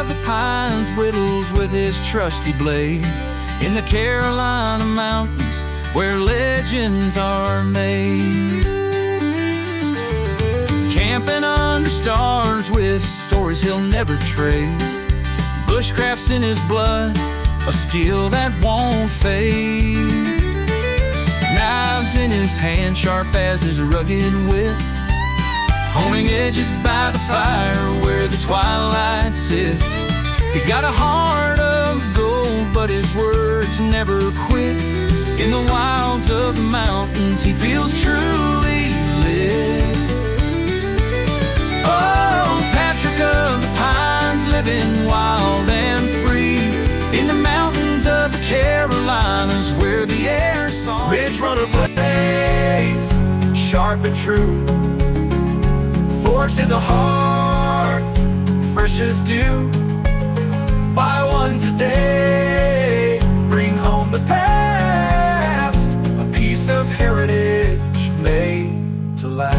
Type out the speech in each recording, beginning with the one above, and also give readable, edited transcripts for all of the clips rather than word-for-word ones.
of the pines whittles with his trusty blade in the Carolina mountains where legends are made. Camping under stars with stories he'll never trade. Bushcraft's in his blood, a skill that won't fade. Knives in his hand, sharp as his rugged wit, honing edges by the fire where the twilight sits. He's got a heart of gold, but his words never quit. In the wilds of the mountains, he feels truly lit. Oh, Patrick of the Pines, living wild and free in the mountains of the Carolinas where the air song. Ridge runner blades, sharp and true, forged in the heart, fresh as dew. Buy one today, bring home the past, a piece of heritage made to last.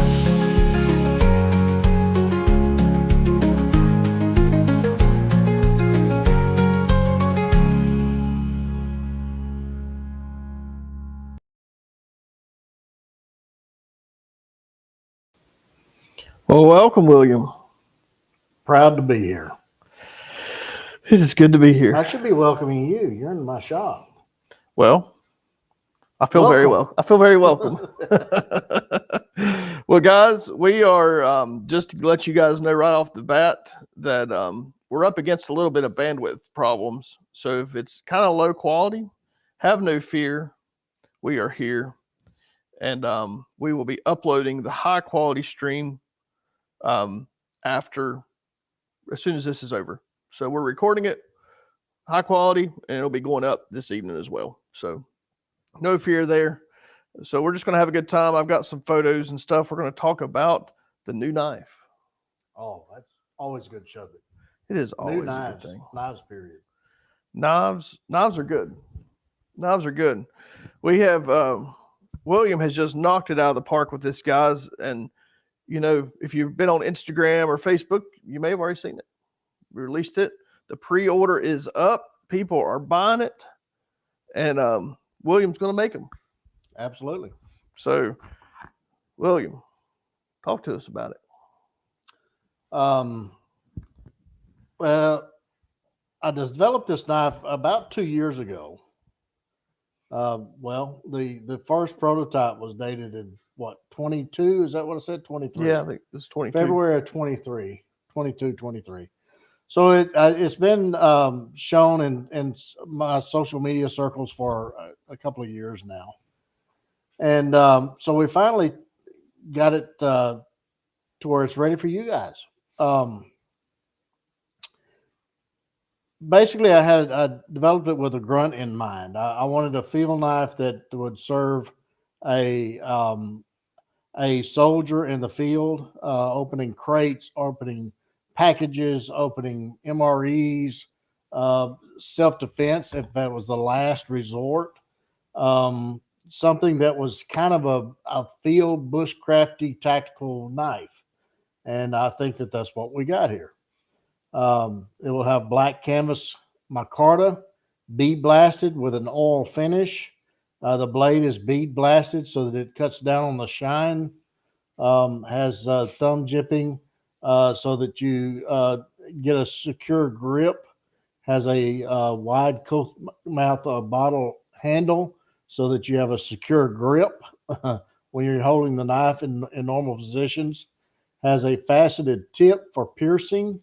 Well, welcome, William. Proud to be here. It is good to be here. I should be welcoming you. You're in my shop. Well, I feel very well. I feel very welcome. Well, guys, we are just to let you guys know right off the bat that we're up against a little bit of bandwidth problems. So if it's kind of low quality, have no fear. We are here, and we will be uploading the high quality stream after, as soon as this is over. So we're recording it high quality, and it'll be going up this evening as well. So no fear there. So we're just going to have a good time. I've got some photos and stuff. We're going to talk about the new knife. Oh, that's always a good subject. It is always New knives, a good thing. knives, period. Knives are good. Knives are good. We have, William has just knocked it out of the park with this, guys. And, you know, if you've been on Instagram or Facebook, you may have already seen it. We released it. The pre-order is up. People are buying it. And William's going to make them. Absolutely. So, William, talk to us about it. Well, I developed this knife about 2 years ago. Well, the first prototype was dated in what, 22? Is that what I said? 23. Yeah, I think it's 23. February of 23, 22, 23. So it's been shown in my social media circles for a couple of years now. And so we finally got it to where it's ready for you guys. Basically, I developed it with a grunt in mind. I wanted a field knife that would serve a soldier in the field, opening crates, opening packages, opening MREs, self-defense if that was the last resort. Something that was kind of a field bushcrafty tactical knife. And I think that that's what we got here. It will have black canvas micarta, bead blasted with an oil finish. The blade is bead blasted so that it cuts down on the shine. Has thumb jipping so that you get a secure grip. Has a wide mouth bottle handle so that you have a secure grip when you're holding the knife in normal positions. Has a faceted tip for piercing,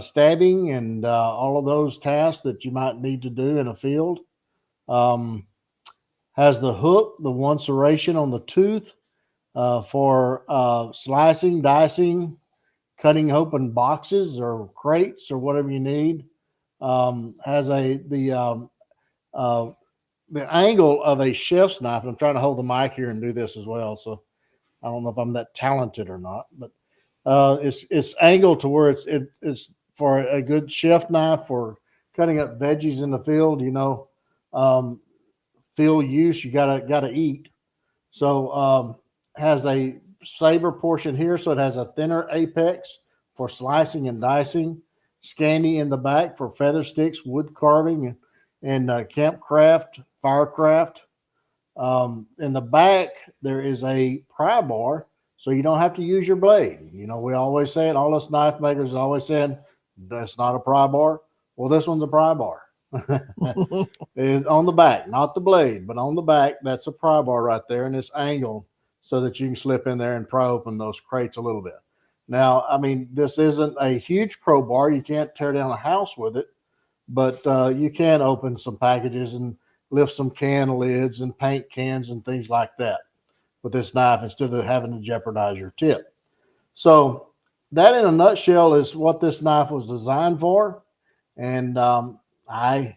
stabbing, and all of those tasks that you might need to do in a field. Has the hook, the one serration on the tooth for slicing, dicing, cutting open boxes or crates or whatever you need. Has the angle of a chef's knife. I'm trying to hold the mic here and do this as well, so I don't know if I'm that talented or not, but it's angled to where it's for a good chef knife for cutting up veggies in the field. You know, field use, you gotta eat. So has a saber portion here, so it has a thinner apex for slicing and dicing. Scandi in the back for feather sticks, wood carving, and campcraft, firecraft. In the back, there is a pry bar, so you don't have to use your blade. You know, we always say it, all us knife makers always saying, that's not a pry bar. Well, this one's a pry bar. It's on the back, not the blade, but on the back, that's a pry bar right there, and it's angled so that you can slip in there and pry open those crates a little bit. Now, I mean, this isn't a huge crowbar. You can't tear down a house with it, but you can open some packages and lift some can lids and paint cans and things like that with this knife instead of having to jeopardize your tip. So that in a nutshell is what this knife was designed for. And I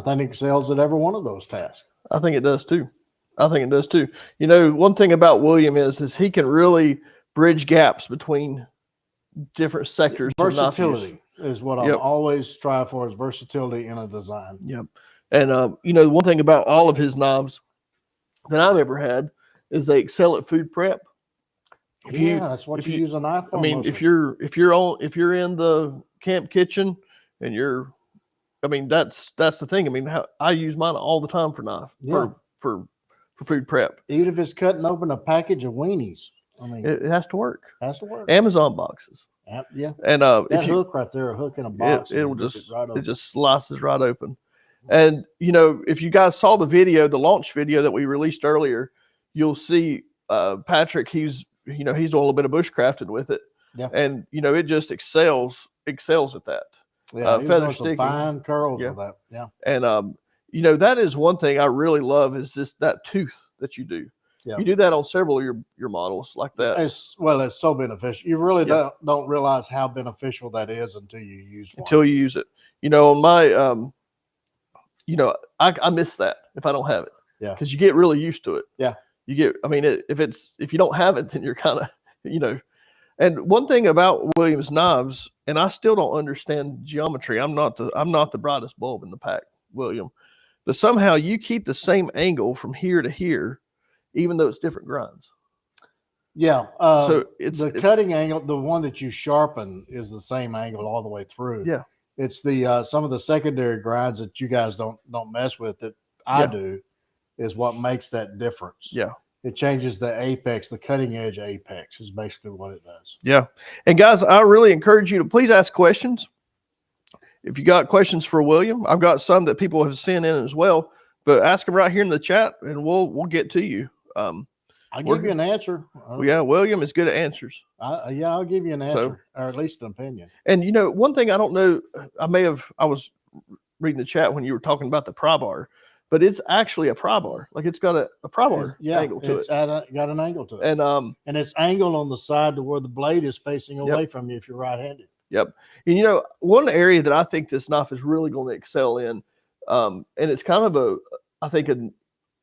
think it excels at every one of those tasks. I think it does too. You know, one thing about William is he can really bridge gaps between different sectors. Versatility is what I always strive for, is versatility in a design. Yep. And you know, one thing about all of his knives that I've ever had is they excel at food prep. That's what you use a knife for. I mean, mostly. if you're in the camp kitchen and that's the thing. I mean, I use mine all the time for knife for food prep. Even if it's cutting open a package of weenies, I mean, it has to work. Amazon boxes. Yeah. And that hook right there, a hook in a box, it just slices right open. And you know, if you guys saw the launch video that we released earlier, you'll see Patrick. He's doing a little bit of bushcrafting with it. Yeah. And you know, it just excels at that. Yeah, feather sticking, fine curls with that. Yeah. And you know, that is one thing I really love is that tooth that you do. Yeah. You do that on several of your models like that. It's so beneficial. You really don't realize how beneficial that is until you use one. Until you use it. You know, on my you know, I miss that if I don't have it. Yeah. Because you get really used to it. Yeah. You get, I mean, if you don't have it, then you're kind of, you know. And one thing about Williams knives, and I still don't understand geometry. I'm not the brightest bulb in the pack, William. But somehow you keep the same angle from here to here, even though it's different grinds. Yeah. So it's cutting angle, the one that you sharpen is the same angle all the way through. Yeah. It's the some of the secondary grinds that you guys don't mess with that I do is what makes that difference. Yeah. It changes the apex, the cutting edge apex is basically what it does. Yeah. And guys, I really encourage you to please ask questions. If you got questions for William, I've got some that people have sent in as well, but ask them right here in the chat and we'll get to you. I'll give you an answer. Yeah, William is good at answers. I'll give you an answer, or at least an opinion. And you know, one thing I don't know, I was reading the chat when you were talking about the pry bar, but it's actually a pry bar. Like it's got a pry bar angle to it. It's got an angle to it. And it's angled on the side to where the blade is facing away from you if you're right-handed. Yep. And you know, one area that I think this knife is really going to excel in, and it's kind of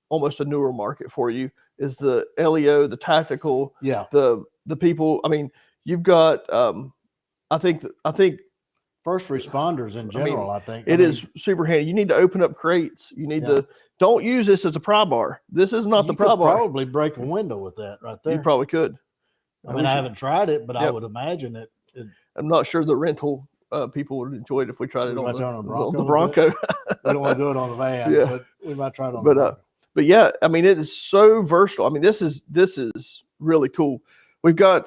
almost a newer market for you, is the LEO, the tactical, the people. I mean, you've got I think first responders in general. I think it is super handy. You need to open up crates. You need to don't use this as a pry bar. This is not the pry bar. Probably break a window with that right there. You probably could. I mean, I haven't tried it, but I would imagine it. I'm not sure the rental people would enjoy it if we tried it on the Bronco. We don't want to do it on the van, but we might try it on the Bronco. But yeah, I mean, it is so versatile. I mean, this is really cool. We've got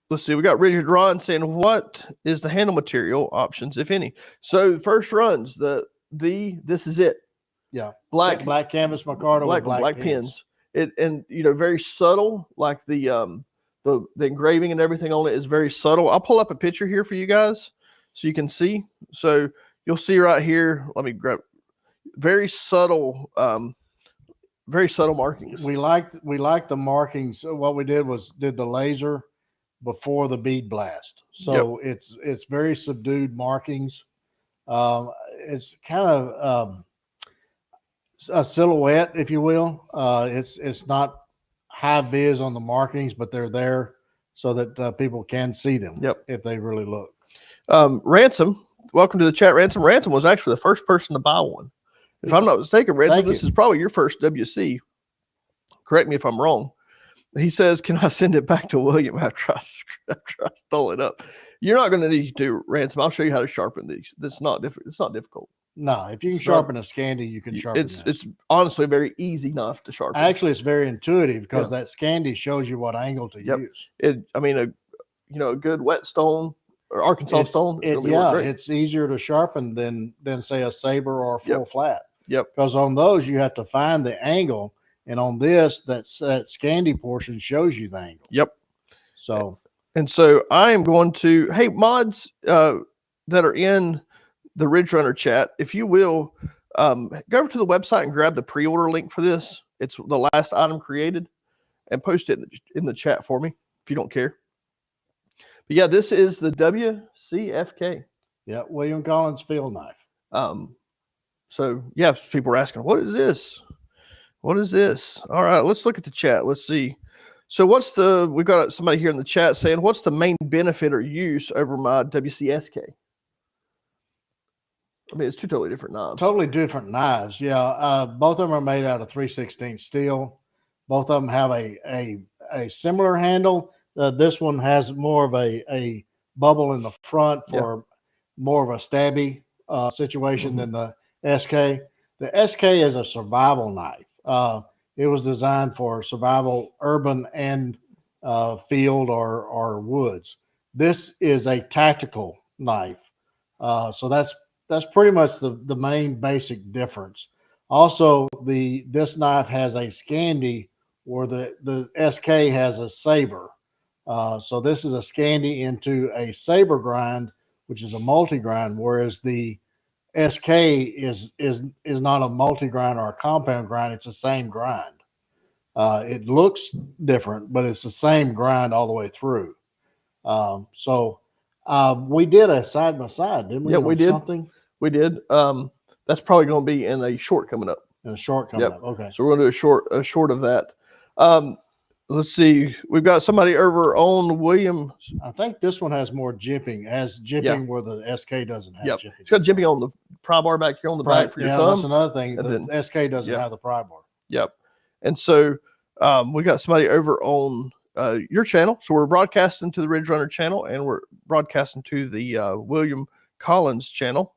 let's see, we got Richard Ron saying, what is the handle material options, if any? So first runs, this is it. Yeah. Black canvas micarta with black pins. And you know, very subtle, like the engraving and everything on it is very subtle. I'll pull up a picture here for you guys so you can see. So you'll see right here. Let me grab very subtle markings. We like the markings. So what we did was did the laser before the bead blast. So it's very subdued markings. It's kind of a silhouette, if you will. It's not high vis on the markings, but they're there so that people can see them if they really look. Ransom, welcome to the chat. Ransom was actually the first person to buy one. If I'm not mistaken, Ransom, this is probably your first WC. Correct me if I'm wrong. He says, "Can I send it back to William after I stole it up?" You're not going to need to do ransom. I'll show you how to sharpen these. It's not difficult. No, if you can It's sharpen a Scandi, you can sharpen It's honestly a very easy knife to sharpen. Actually, it's very intuitive because that Scandi shows you what angle to use. I mean, a good whetstone or Arkansas stone. It's easier to sharpen than say a saber or a full flat. Yep. Because on those you have to find the angle, and on this that Scandi portion shows you the angle. Yep. So I am going to, hey, mods that are in the Ridge Runner chat, if you will, go over to the website and grab the pre-order link for this. It's the last item created, and post it in the chat for me if you don't care. But yeah, this is the WCFK. Yeah, William Collins field knife. So yeah, people are asking, what is this? What is this? All right, let's look at the chat. Let's see. So we've got somebody here in the chat saying, what's the main benefit or use over my WCSK? I mean, it's two totally different knives. Totally different knives. Yeah. Both of them are made out of 3/16 steel. Both of them have a similar handle. This one has more of a bubble in the front for more of a stabby situation than the SK. The SK is a survival knife. It was designed for survival, urban and field or woods. This is a tactical knife. So that's pretty much the main basic difference. Also, this knife has a Scandi where the SK has a saber. So this is a Scandi into a saber grind, which is a multi-grind, whereas the SK is not a multi-grind or a compound grind. It's the same grind. It looks different, but it's the same grind all the way through. We did a side by side, didn't we? Yeah, we did. Something. We did. That's probably going to be in a short coming up. In a short coming up. Okay. So we're going to do a short of that. Let's see. We've got somebody over on William. I think this one has more jimping. It has jimping where the SK doesn't have jimping. It's got jimping on the pry bar back here on the back for your thumb. That's another thing. The SK doesn't have the pry bar. Yep. And so we got somebody over on your channel. So we're broadcasting to the Ridge Runner channel, and we're broadcasting to the William Collins channel.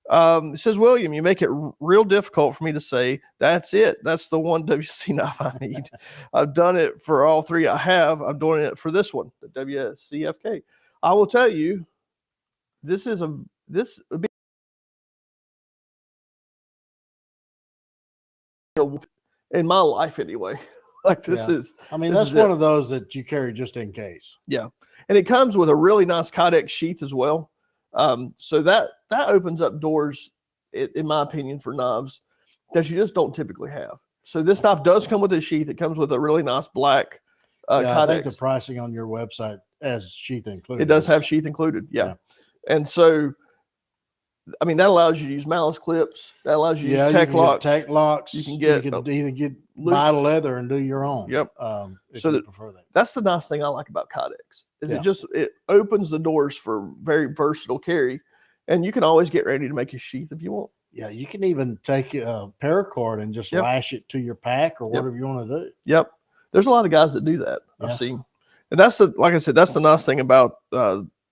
It says, William, you make it real difficult for me to say, that's it. That's the one WC knife I need. I've done it for all three I have. I'm doing it for this one, the WCFK. I will tell you, this would be in my life anyway. Like this is, I mean, that's one of those that you carry just in case. Yeah. And it comes with a really nice Kydex sheath as well. So that opens up doors, in my opinion, for knives that you just don't typically have. So this knife does come with a sheath. It comes with a really nice black Kydex. I think the pricing on your website has sheath included. It does have sheath included. Yeah. And so, I mean, that allows you to use malice clips. That allows you to use tech locks. Tech locks. You can get either get buy leather and do your own. Yep. If you prefer that. That's the nice thing I like about Kydex. It opens the doors for very versatile carry, and you can always get ready to make a sheath if you want. Yeah, you can even take a paracord and just lash it to your pack or whatever you want to do. Yep. There's a lot of guys that do that. I've seen. And like I said, that's the nice thing about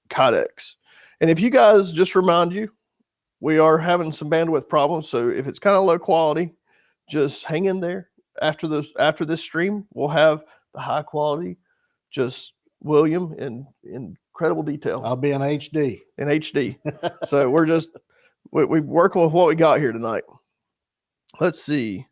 Kydex. And if you guys, just remind you, we are having some bandwidth problems. So if it's kind of low quality, just hang in there. After this stream, we'll have the high quality, just William in incredible detail. I'll be in HD. In HD. So we're working with what we got here tonight. Let's see.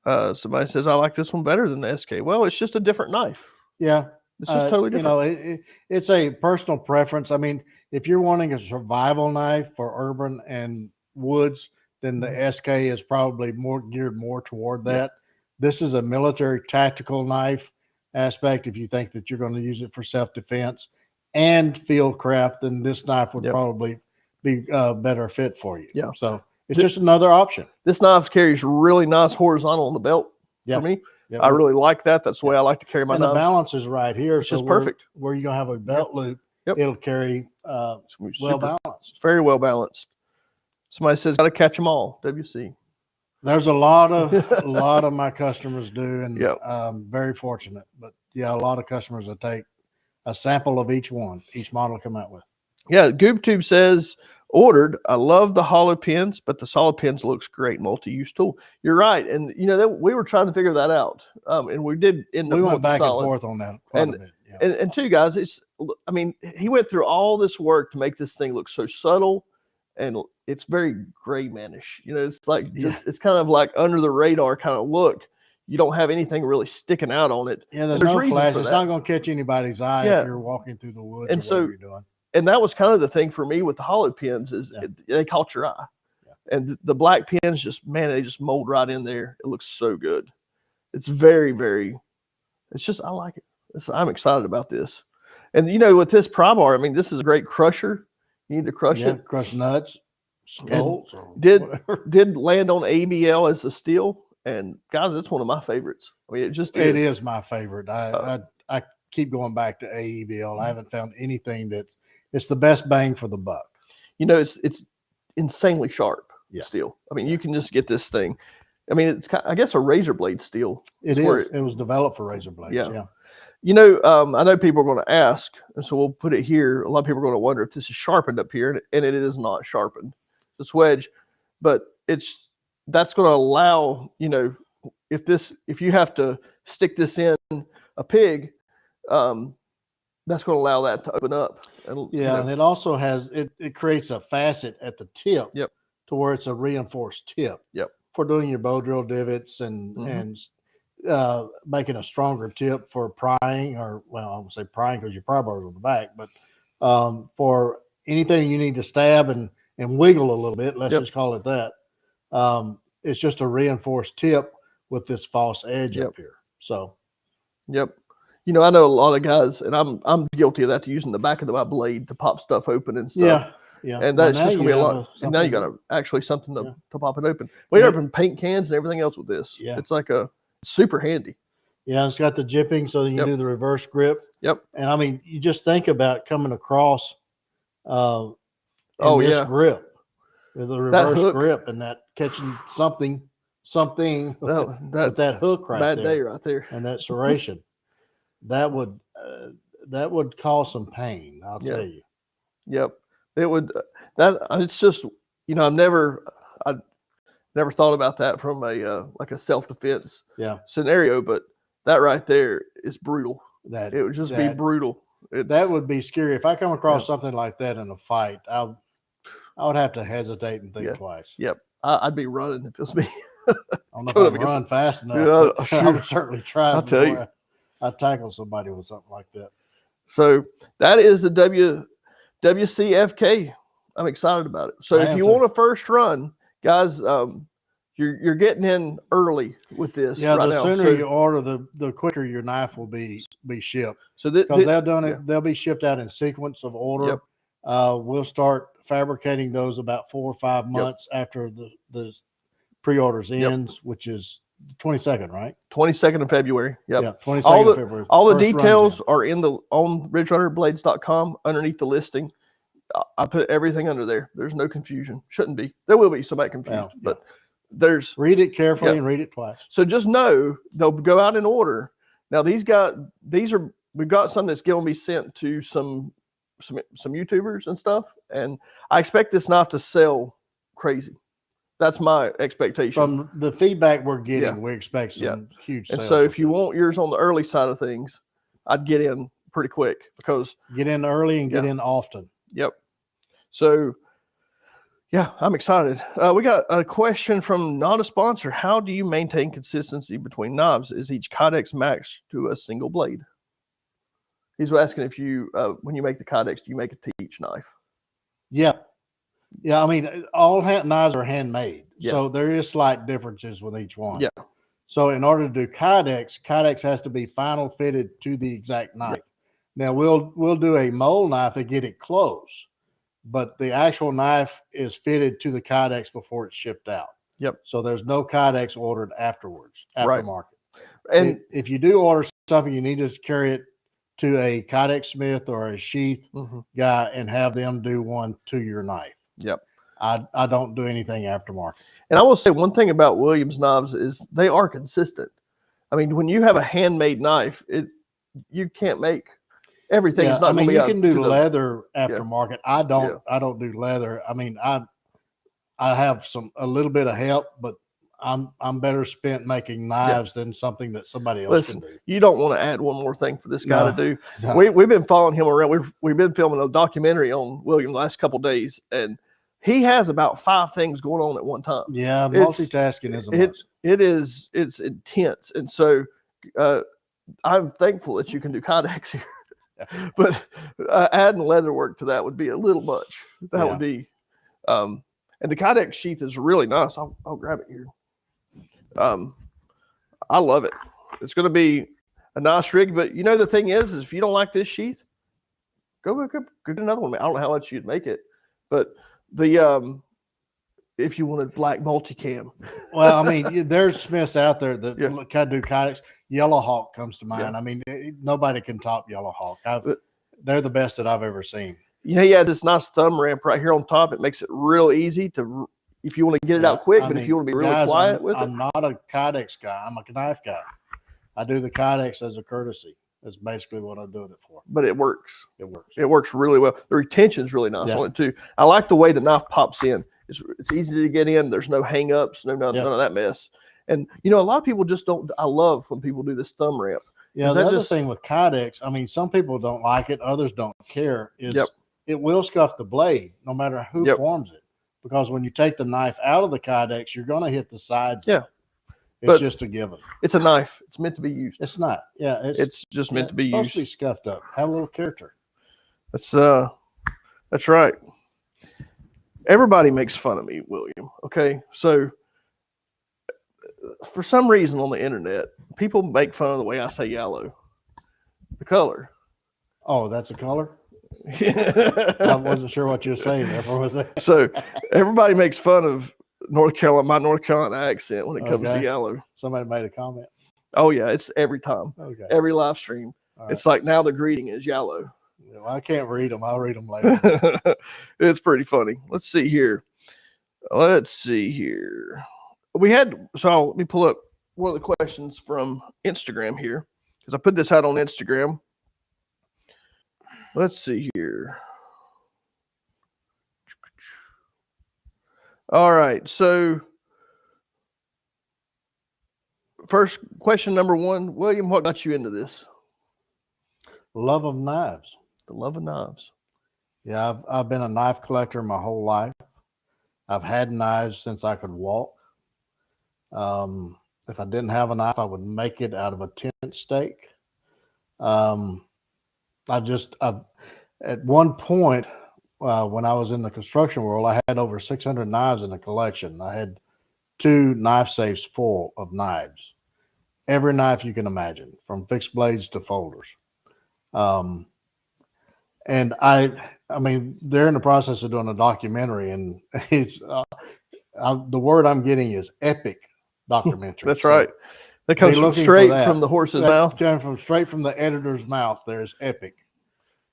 Somebody says, I like this one better than the SK. Well, it's just a different knife. Yeah. It's just totally different. You know, it's a personal preference. I mean, if you're wanting a survival knife for urban and woods, then the SK is probably geared more toward that. This is a military tactical knife aspect. If you think that you're going to use it for self-defense and field craft, then this knife would probably be a better fit for you. Yeah. So it's just another option. This knife carries really nice horizontal on the belt for me. Yep. I really like that. That's the way I like to carry my knife. The balance is right here. It's just perfect. Where you're going to have a belt loop, it'll carry well balanced. Very well balanced. Somebody says, got to catch them all, WC. There's a lot of my customers do, and Yep. very fortunate. But yeah, a lot of customers will take a sample of each model come out with. Yeah, GoobTube says ordered. I love the hollow pins, but the solid pins looks great multi-use tool. You're right, and we were trying to figure that out, and we did end up. We went back and solid. forth on that quite a bit. Yeah. And two guys, I mean, he went through all this work to make this thing look so subtle, and it's very gray manish. It's like it's kind of like under the radar kind of look. You don't have anything really sticking out on it. Yeah, there's no flash. It's not going to catch anybody's eye if you're walking through the woods and whatever you're doing. And that was kind of the thing for me with the hollow pins is they caught your eye. Yeah. And the black pins they just mold right in there. It looks so good. It's very, very, I like it. I'm excited about this. And with this pry bar, I mean, this is a great crusher. You need to crush it. Crush nuts. Skulls, did land on ABL as a steel. And guys, it's one of my favorites. I mean, it is my favorite. I keep going back to AEBL. I haven't found anything it's the best bang for the buck. It's insanely sharp steel. I mean, you can just get this thing. I mean, it's I guess a razor blade steel. It is. It was developed for razor blades. Yeah. I know people are going to ask, and so we'll put it here. A lot of people are going to wonder if this is sharpened up here, and it is not sharpened. It's wedge, but that's going to allow, if you have to stick this in a pig, that's going to allow that to open up. And it also has, it creates a facet at the tip to where it's a reinforced tip for doing your bow drill divots and making a stronger tip for prying, or, well, I won't say prying because your pry bar's on the back, but for anything you need to stab and wiggle a little bit, let's just call it that. It's just a reinforced tip with this false edge up here. So, I know a lot of guys, and I'm guilty of that, using the back of my blade to pop stuff open and stuff. Yeah. And that's just gonna be a lot. And now you got actually something to pop it open. We open paint cans and everything else with this. Yeah. It's like super handy. Yeah, it's got the jipping so you can do the reverse grip. Yep. And I mean, you just think about coming across this grip. With the reverse grip and that catching something with that hook right there. Bad day right there. And that serration. That would cause some pain, I'll tell you. Yep. It would it's just, I've never thought about that from like a self-defense scenario, but that right there is brutal. It would just be brutal. That would be scary. If I come across something like that in a fight, I would have to hesitate and think twice. Yep. I'd be running if it was me. I don't know if I can run fast enough. I would certainly try. I'll tell you. I'd tackle somebody with something like that. So that is the WCFK. I'm excited about it. So if you want a first run, guys, you're getting in early with this. Yeah, the sooner you order, the quicker your knife will be shipped. So because they'll be shipped out in sequence of order. We'll start fabricating those about 4 or 5 months after the pre-orders ends, which is the 22nd, right? 22nd of February. Yep. Yeah, 22nd of February. All the details are on ridgerunnerblades.com underneath the listing. I put everything under there. There's no confusion. Shouldn't be. There will be somebody confused, but read it carefully and read it twice. So just know they'll go out in order. Now we've got some that's going to be sent to some YouTubers and stuff, and I expect this knife to sell crazy. That's my expectation. From the feedback we're getting, we expect some huge sales. And so if you want yours on the early side of things, I'd get in pretty quick, because get in early and get in often. Yep. So I'm excited. We got a question from not a sponsor. How do you maintain consistency between knives? Is each Kydex matched to a single blade? He's asking if you, when you make the Kydex, do you make it to each knife? Yeah. I mean, all knives are handmade. So there is slight differences with each one. Yeah. So in order to do Kydex has to be final fitted to the exact knife. Now we'll do a mold knife and get it close, but the actual knife is fitted to the Kydex before it's shipped out. Yep. So there's no Kydex ordered afterwards, aftermarket. And if you do order something, you need to carry it to a Kydex smith or a sheath guy and have them do one to your knife. Yep. I don't do anything aftermarket. And I will say one thing about Williams knives is they are consistent. I mean, when you have a handmade knife, you can't make everything. Yeah, It's not I going mean, to be you out can do to the, leather yeah, aftermarket. yeah. I don't do leather. I mean, I have a little bit of help, but I'm better spent making knives than something that somebody else Listen, can do. you don't want to add one more thing for this guy to No, do. no. We've been following him around. We've been filming a documentary on William the last couple of days, and he has about 5 things going on at one time. Yeah, It's multitasking is a it must. it's intense, and so I'm thankful that you can do Kydex here. But adding leather work to that would be a little much. That would be, and the Kydex sheath is really nice. I'll grab it here. I love it. It's going to be a nice rig, but you know the thing is if you don't like this sheath, go get another one. I don't know how much you'd make it, but the if you wanted black multicam. Well, I mean, there's Smiths out there that Yeah. can do Kydex. Yellow Hawk comes to mind. Yeah. I mean, nobody can top Yellow Hawk. They're the best that I've ever seen. You know, he has this nice thumb ramp right here on top. It makes it real easy to, if you want to get it out quick, but if you want to be really guys, quiet with it. I'm not a Kydex guy. I'm a knife guy. I do the Kydex as a courtesy. That's basically what I'm doing it for. But it works. It works. It works really well. The retention is really nice on it too. I like the way the knife pops in. It's easy to get in. There's no hang-ups, none of that mess. And you know, a lot of people just don't. I love when people do this thumb ramp. Yeah, the other thing with Kydex, I mean, some people don't like it, others don't care. Is it will scuff the blade no matter who forms it, because when you take the knife out of the Kydex, you're going to hit the sides. Yeah, it's just a given. It's a knife. It's meant to be used. It's not. Yeah, it's just meant to be used. Supposed to be scuffed up. Have a little character. That's right. Everybody makes fun of me, William. Okay, so for some reason on the internet, people make fun of the way I say yellow, the color. Oh, that's a color? I wasn't sure what you were saying there. So everybody makes fun of North Carolina, my North Carolina accent when it comes to yellow. Somebody made a comment. Oh yeah, it's every time. Okay. Every live stream. All right. It's like now the greeting is yellow. Well, I can't read them. I'll read them later. It's pretty funny. Let's see here. Let me pull up one of the questions from Instagram here, because I put this out on Instagram. Let's see here. All right. So first question, number 1, William, what got you into this? Love of knives. The love of knives. Yeah, I've been a knife collector my whole life. I've had knives since I could walk. If I didn't have a knife, I would make it out of a tent stake. At one point, when I was in the construction world, I had over 600 knives in the collection. I had 2 knife safes full of knives, every knife you can imagine, from fixed blades to folders. And I mean, they're in the process of doing a documentary, and it's the word I'm getting is epic documentary. That's right. That comes straight from the horse's mouth. Straight from the editor's mouth. There's epic,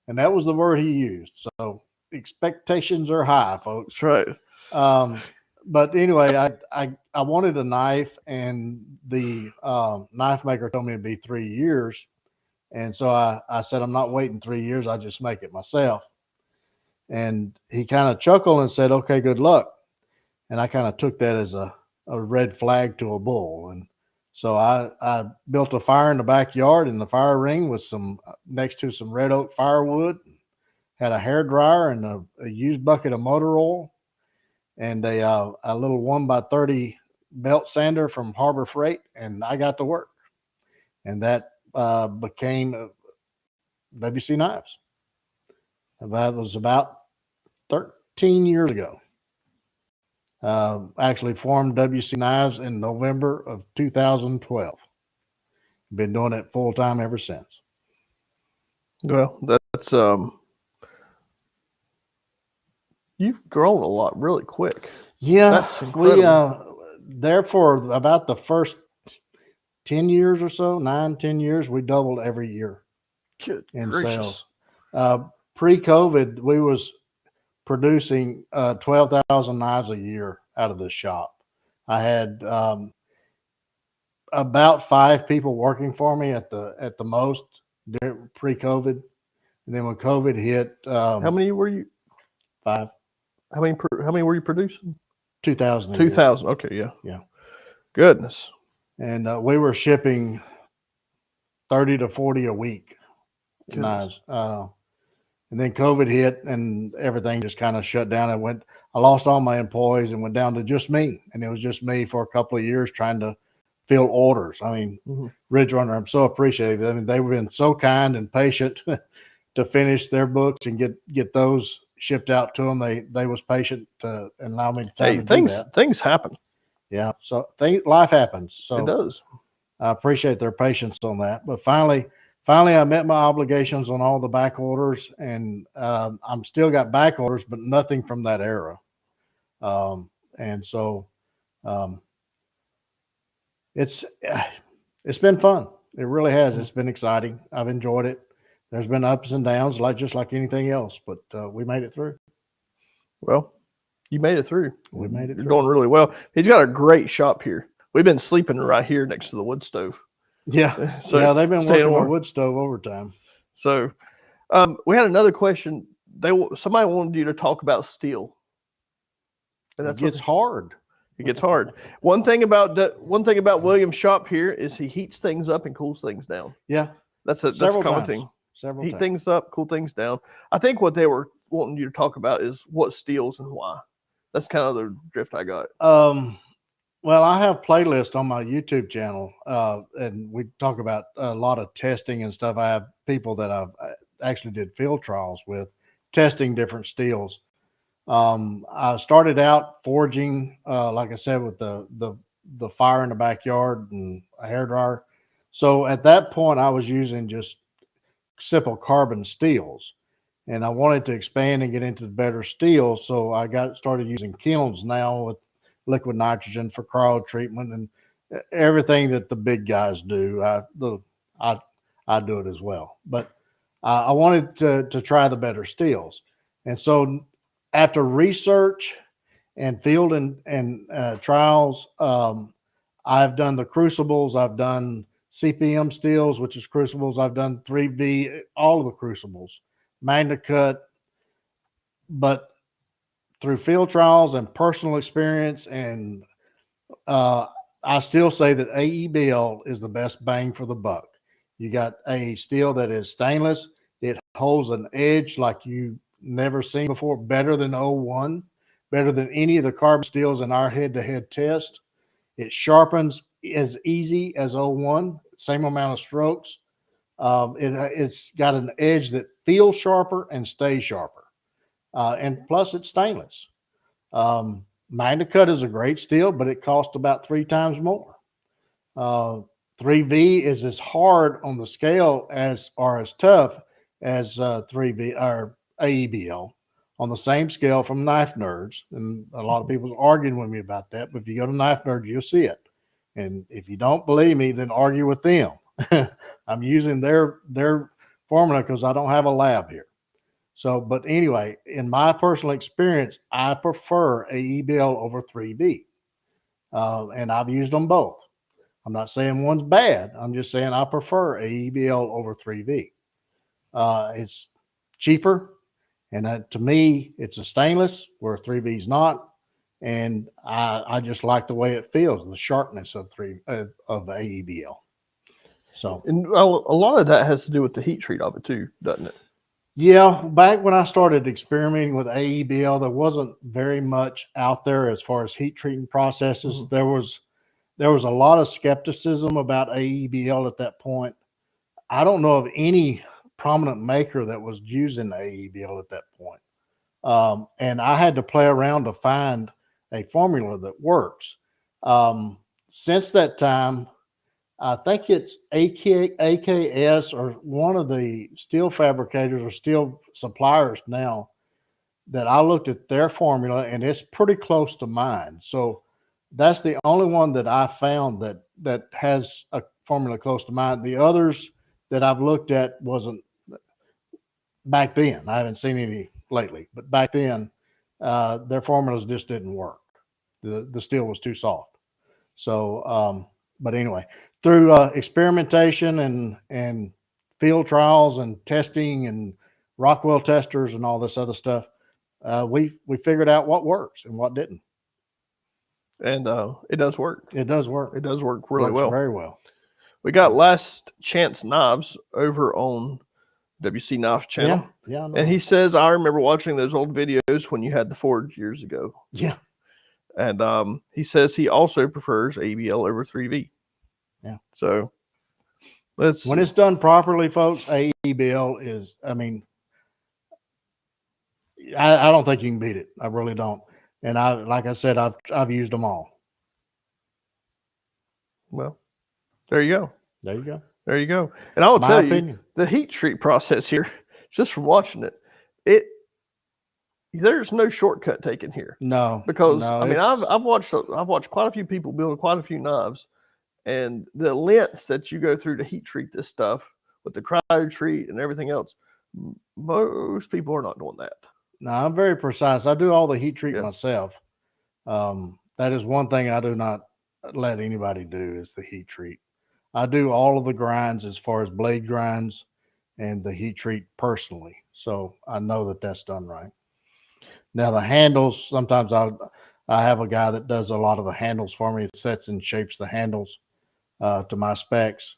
and that was the word he used. So expectations are high, folks. That's right. But anyway, I wanted a knife, and the knife maker told me it'd be 3 years. And so I said, I'm not waiting 3 years. I just make it myself. And he kind of chuckled and said, okay, good luck. And I kind of took that as a red flag to a bull. And so I built a fire in the backyard in the fire ring with next to some red oak firewood, had a hair dryer and a used bucket of motor oil, and a little 1x30 belt sander from Harbor Freight. And I got to work. And that became WC Knives. That was about 13 years ago. Actually formed WC Knives in November of 2012. Been doing it full time ever since. Well, that's you've grown a lot really quick. Yeah, that's incredible. We there for about the first 10 years or so, 9-10 years, we doubled every year. Good in gracious. sales. Pre-COVID, producing 12,000 knives a year out of this shop. I had about 5 people working for me at the most pre-COVID, and then when COVID hit, How many were you? 5, How many were you producing? 2,000 a year. 2,000. Okay, yeah. Yeah. Goodness. And we were shipping 30 to 40 a week knives. And then COVID hit and everything just kind of shut down. I lost all my employees and went down to just me. And it was just me for a couple of years trying to fill orders. I mean, Ridge Runner, I'm so appreciative. I mean, they've been so kind and patient to finish their books and get those shipped out to them. They was patient to allow me time to do that. Things happen. Yeah. So life happens. So It does. I appreciate their patience on that. But finally I met my obligations on all the back orders, and I'm still got back orders, but nothing from that era. And so it's been fun. It really has. It's been exciting. I've enjoyed it. There's been ups and downs, just like anything else, but we made it through. Well, you made it through. We made it You're through. doing really well. He's got a great shop here. We've been sleeping right here next to the wood stove. Yeah. So yeah, they've been staying working warm. on wood stove overtime. So we had another question. Somebody wanted you to talk about steel. And It gets hard. It gets hard. One thing about William's shop here is he heats things up and cools things down. Yeah. That's a Several common times. thing. Several Heat times. things up, cool things down. I think what they were wanting you to talk about is what steels and why. That's kind of the drift I got. Well, I have playlists on my YouTube channel, and we talk about a lot of testing and stuff. I have people that I've actually did field trials with, testing different steels. I started out forging, like I said, with the fire in the backyard and a hairdryer. So at that point, I was using just simple carbon steels, and I wanted to expand and get into the better steels. So I started using kilns now with liquid nitrogen for cryo treatment and everything that the big guys do. I do it as well, but I wanted to try the better steels. And so after research and field and trials, I've done the crucibles. I've done CPM steels, which is crucibles. I've done 3V, all of the crucibles, Magna Cut, but through field trials and personal experience, and I still say that AEBL is the best bang for the buck. You got a steel that is stainless. It holds an edge like you never seen before, better than 01, better than any of the carbon steels in our head-to-head test. It sharpens as easy as 01, same amount of strokes. It's got an edge that feels sharper and stays sharper. And plus it's stainless. Magna Cut is a great steel, but it costs about 3 times more. 3V is as hard on the scale as tough as 3V or AEBL on the same scale from Knife Nerds. And a lot of people are arguing with me about that, but if you go to Knife Nerds, you'll see it. And if you don't believe me, then argue with them. I'm using their formula because I don't have a lab here. So, but anyway, in my personal experience, I prefer AEBL over 3V. And I've used them both. I'm not saying one's bad. I'm just saying I prefer AEBL over 3V. It's cheaper. And to me, it's a stainless where 3V is not. And I just like the way it feels, the sharpness of AEBL. So, and a lot of that has to do with the heat treat of it too, doesn't it? Yeah, back when I started experimenting with AEBL, there wasn't very much out there as far as heat treating processes. There was a lot of skepticism about AEBL at that point. I don't know of any prominent maker that was using AEBL at that point. And I had to play around to find a formula that works. Since that time, I think it's AKS or one of the steel fabricators or steel suppliers now that I looked at their formula, and it's pretty close to mine. So that's the only one that I found that has a formula close to mine. The others that I've looked at wasn't back then. I haven't seen any lately, but back then, their formulas just didn't work. The steel was too soft. So, but anyway, through experimentation and field trials and testing and Rockwell testers and all this other stuff, we figured out what works and what didn't. And it does work. It does work. It does work really Works well. very well. We got Last Chance Knives over on WC Knives channel. Yeah. I know. And he says, I remember watching those old videos when you had the Forge years ago. Yeah. And he says he also prefers ABL over 3V. Yeah. So when it's done properly, folks, ABL is, I mean, I don't think you can beat it. I really don't. And like I said, I've used them all. Well, there you go. There you go. There you go. And I'll My tell opinion. you, the heat treat process here, just from watching it, there's no shortcut taken here. No, Because no, I mean, I've watched quite a few people build quite a few knives, and the lengths that you go through to heat treat this stuff with the cryo treat and everything else, most people are not doing that. no, I'm very precise. I do all the heat treat Yeah. myself. That is one thing I do not let anybody do is the heat treat. I do all of the grinds as far as blade grinds and the heat treat personally. So I know that that's done right. Now the handles, sometimes I have a guy that does a lot of the handles for me. It sets and shapes the handles to my specs.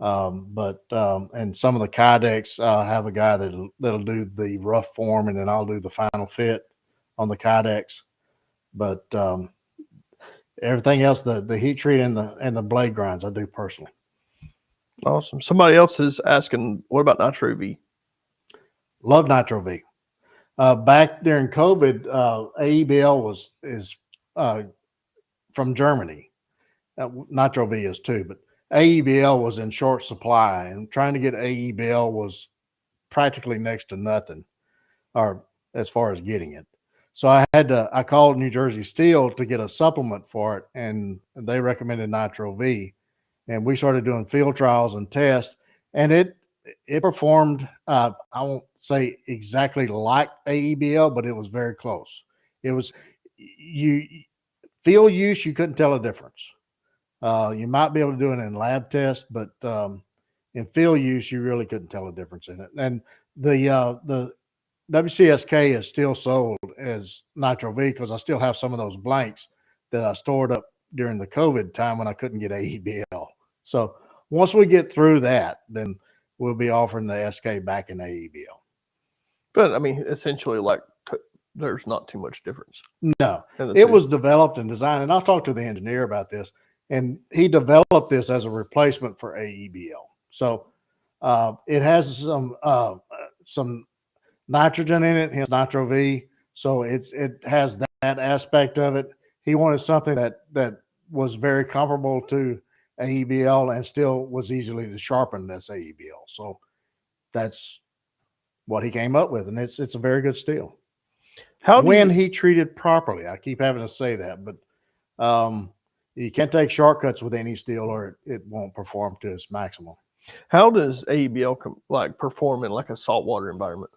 And some of the Kydex, I have a guy that'll do the rough form, and then I'll do the final fit on the Kydex. But everything else, the heat treat and the blade grinds, I do personally. Awesome. Somebody else is asking, what about Nitro V? Love Nitro V. Back during COVID, AEBL is from Germany. Nitro V is too, but AEBL was in short supply, and trying to get AEBL was practically next to nothing, or as far as getting it. So I called New Jersey Steel to get a supplement for it, and they recommended Nitro V, and we started doing field trials and tests, and it performed. I won't say exactly like AEBL, but it was very close. It was field use, you couldn't tell a difference. You might be able to do it in lab tests, but in field use, you really couldn't tell a difference in it. And the WCSK is still sold as Nitro V because I still have some of those blanks that I stored up during the COVID time when I couldn't get AEBL. So once we get through that, then we'll be offering the SK back in AEBL. But I mean, essentially, like there's not too much difference. No, it was developed and designed, and I'll talk to the engineer about this. And he developed this as a replacement for AEBL. So it has some nitrogen in it, hence Nitro V. So it has that aspect of it. He wanted something that was very comparable to AEBL and still was easily to sharpen as AEBL. So that's what he came up with, and it's a very good steel. When he treated properly, I keep having to say that, but you can't take shortcuts with any steel, or it won't perform to its maximum. How does AEBL perform in like a saltwater environment?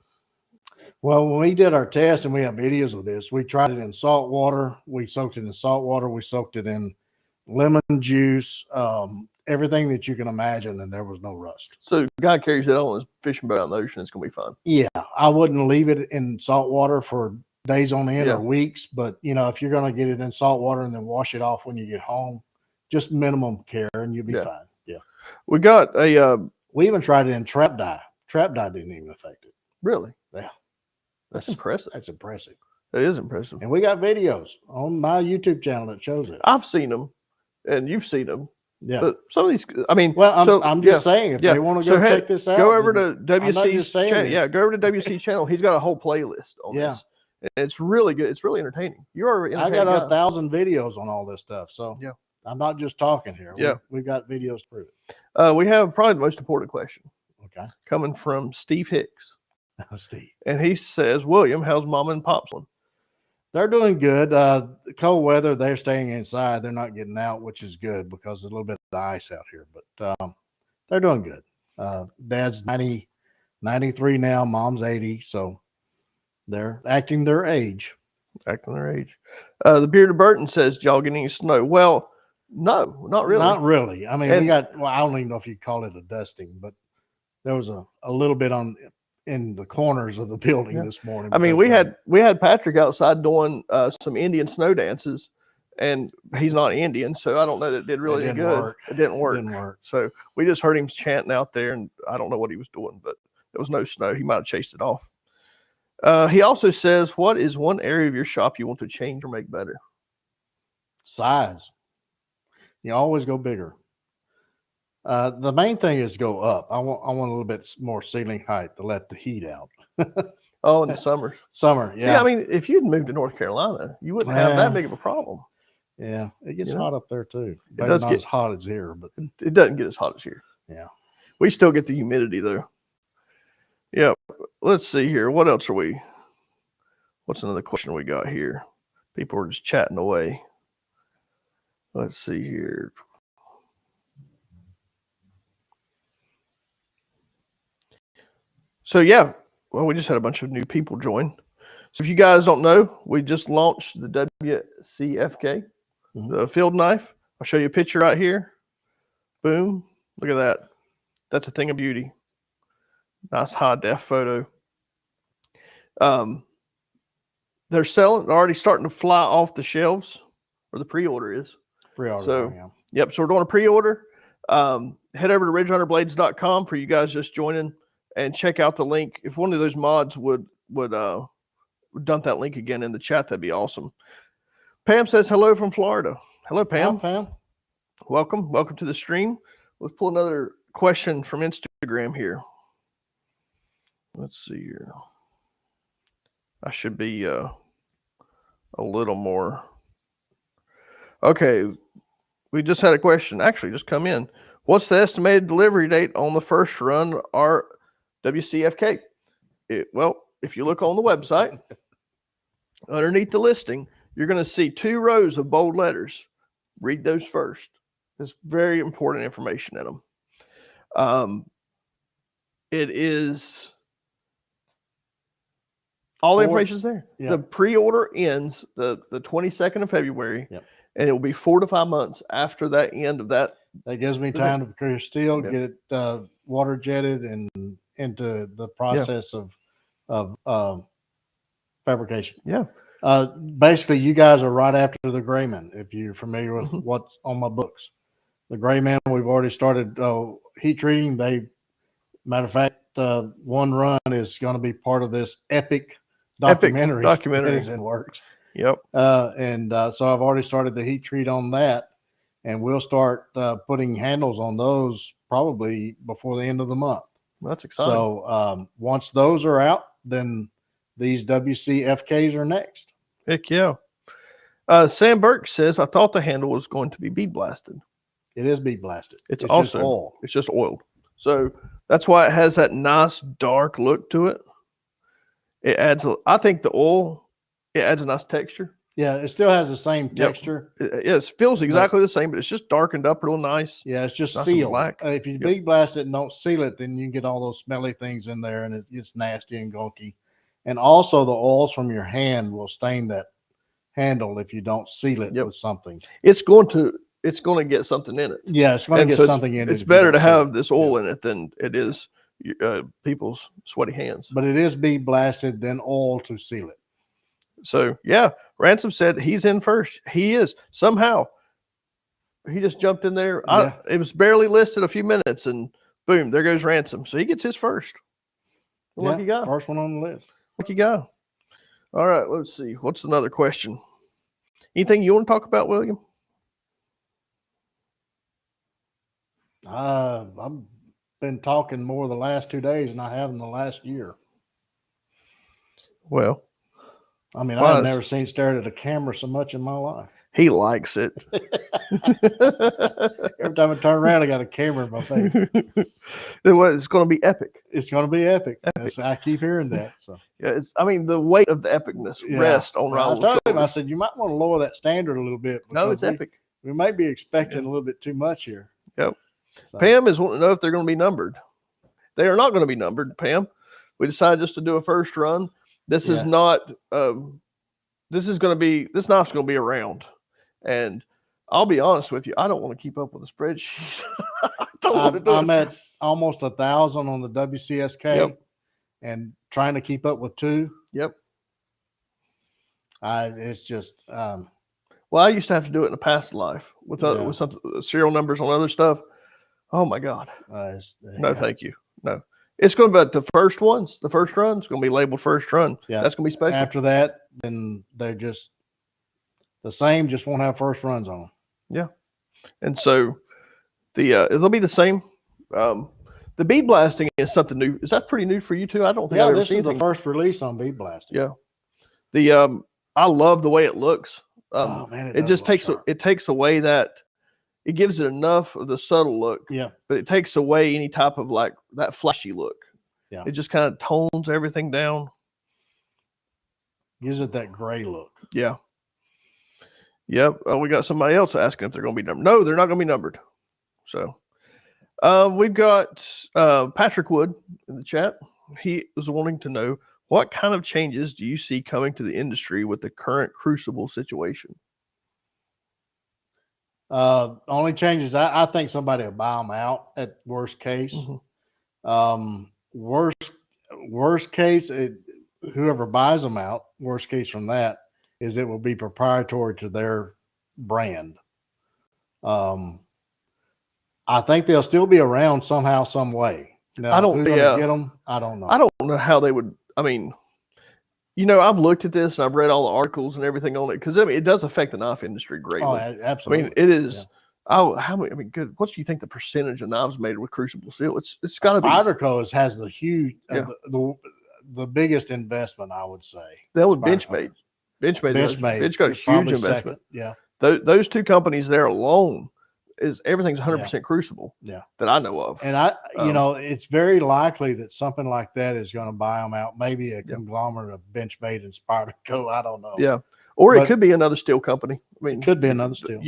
Well, when we did our test, and we have videos of this, we tried it in salt water. We soaked it in salt water. We soaked it in lemon juice, everything that you can imagine, and there was no rust. So the guy carries that on his fishing boat out in the ocean, it's going to be fine. Yeah, I wouldn't leave it in salt water for days on end or weeks, but if you're going to get it in salt water and then wash it off when you get home, just minimum care and you'll be fine. Yeah. We got we even tried it in trap dye. Trap dye didn't even affect it. Really? Yeah. That's impressive. That's impressive. It is impressive. And we got videos on my YouTube channel that shows it. I've seen them and you've seen them. Yeah. But some of these, I mean, I'm just saying, if they want to go check this out, go over to WC's channel. This. Yeah, go over to WC channel. He's got a whole playlist on this. And it's really good. It's really entertaining. You're already I got 1,000 videos on all this stuff. So yeah, I'm not just talking here. Yeah. We got videos to prove it. We have probably the most important question. Okay. Coming from Steve Hicks. Steve. And he says, William, how's mom and pops one? They're doing good. Cold weather, they're staying inside. They're not getting out, which is good because there's a little bit of ice out here. But they're doing good. Dad's 93 now. Mom's 80. So They're acting their age. Acting their age. The Bearded Burton says, y'all get any snow? Well, no, not really. Not really. I mean, we And- got, well, I don't even know if you call it a dusting, but there was a little bit in the corners of the building Yeah. this morning. I mean, because we had Patrick outside doing some Indian snow dances, and he's not Indian, so I don't know that it did really any didn't good. work. It didn't it work. didn't work. So we just heard him chanting out there, and I don't know what he was doing, but there was no snow. He might have chased it off. He also says, what is one area of your shop you want to change or make better? Size. You always go bigger. The main thing is go up. I want a little bit more ceiling height to let the heat out. Oh, in the summer. Summer, yeah. See, I mean, if you'd moved to North Carolina, you wouldn't have that big of a problem. Yeah, it gets You know? hot up there too. Maybe does not get- as hot as here, but It doesn't get as hot as here. yeah. We still get the humidity though. Yeah. Let's see here. What else are we? What's another question we got here? People are just chatting away. Let's see here. So yeah, well, we just had a bunch of new people join. So if you guys don't know, we just launched the WCFK, the field knife. I'll show you a picture right here. Boom. Look at that. That's a thing of beauty. Nice high def photo. They're already starting to fly off the shelves, or the pre-order is. Pre-order. So- yeah. Yep. So we're doing a pre-order. Head over to ridgehunterblades.com for you guys just joining and check out the link. If one of those mods would dump that link again in the chat, that'd be awesome. Pam says hello from Florida. Hello, Pam. Pam. Welcome. Welcome to the stream. Let's pull another question from Instagram here. Let's see here. I should be a little more. Okay. We just had a question actually just come in. What's the estimated delivery date on the first run WCFK? Well, if you look on the website, underneath the listing, you're going to see 2 rows of bold letters. Read those first. There's very important information in them. It is all the information's there. Yep. The pre-order ends the 22nd of February. Yep. And it will be 4 to 5 months after that end of that. That gives me time to procure steel, Yeah. get it water jetted, and into the process of fabrication. Yeah. Basically, you guys are right after the Grayman. If you're familiar with what's on my books, the Grayman, we've already started heat treating. Matter of fact, one run is going to be part of this epic documentary that is in works. Yep. So I've already started the heat treat on that, and we'll start putting handles on those probably before the end of the month. That's exciting. So once those are out, then these WCFKs are next. Heck yeah. Sam Burke says, I thought the handle was going to be bead blasted. It is bead blasted. It's just also oil. It's just oiled. So that's why it has that nice dark look to it. It adds, I think the oil, it adds a nice texture. Yeah, it still has the same texture. It feels exactly the same, but it's just darkened up real nice. Yeah, it's just Nice and sealed. black. If you Yep. bead blast it and don't seal it, then you get all those smelly things in there, and it gets nasty and gunky. And also, the oils from your hand will stain that handle if you don't seal it Yep. with something. It's going to get something in it. Yeah, it's going to And get so something in it. It's if you better don't to seal have it. this oil in it than it is people's sweaty hands. But it is bead blasted, then oil to seal it. So yeah, Ransom said he's in first. He is somehow. He just jumped in there. Yeah. It was barely listed a few minutes, and boom, there goes Ransom. So he gets his first. Lucky guy. First one on the list. Lucky guy. All right, let's see. What's another question? Anything you want to talk about, William? I've been talking more the last 2 days than I have in the last year. Well, I mean, Why I've is- never seen stared at a camera so much in my life. he likes it. Every time I turn around, I got a camera in my face. It's going to be epic. It's going to be epic. I keep hearing that. So Yeah, the weight of the epicness yeah. rests on I Raul's told him, I shoulders. said, you might want to lower that standard a little bit. No, it's because epic. We might be expecting a little bit too much here. Yep. So, Pam is wanting to know if they're going to be numbered. They are not going to be numbered, Pam. We decided just to do a first run. This is not. This knife's going to be around, and I'll be honest with you. I don't want to keep up with a spreadsheet. I don't want to do I'm it. at almost 1,000 on the WCSK, Yep. and trying to keep up with 2. Yep. It's just Well, I used to have to do it in a past life with some serial numbers on other stuff. Oh my God. No, thank you. No. It's going to be the first ones. The first run's going to be labeled first run. Yeah. That's going to be special. After that, then they're just the same, just won't have first runs on them. Yeah. And so it'll be the same. The bead blasting is something new. Is that pretty new for you too? I don't think I've ever this seen is the first release on bead blasting. Yeah. I love the way it looks. Oh man, it just takes away that. It gives it enough of the subtle look. Yeah. But it takes away any type of like that flashy look. Yeah. It just kind of tones everything down. Gives it that gray look. Yeah. Yep. We got somebody else asking if they're going to be numbered. No, they're not going to be numbered. So we've got Patrick Wood in the chat. He was wanting to know, what kind of changes do you see coming to the industry with the current crucible situation? Only changes, I think somebody will buy them out at worst case. Worst case, whoever buys them out, worst case from that is it will be proprietary to their brand. I think they'll still be around somehow, some way. Now, I don't who's gonna get them. I don't know. I don't know how they would. I mean, I've looked at this and I've read all the articles and everything on it because it does affect the knife industry greatly. Oh, absolutely. I mean, it is. Yeah. How many? I mean, good. What do you think the percentage of knives made with crucible steel? It's got to be. Spyderco has the huge, the biggest investment, I would say. That was Benchmade. Bench got a huge investment. Second. Yeah. Those two companies there alone everything's 100% crucible. Yeah. That I know of. And it's very likely that something like that is going to buy them out. Maybe a conglomerate of Benchmade and Spyderco. I don't know. Yeah. Or it could be another steel company. I mean, it could be another steel.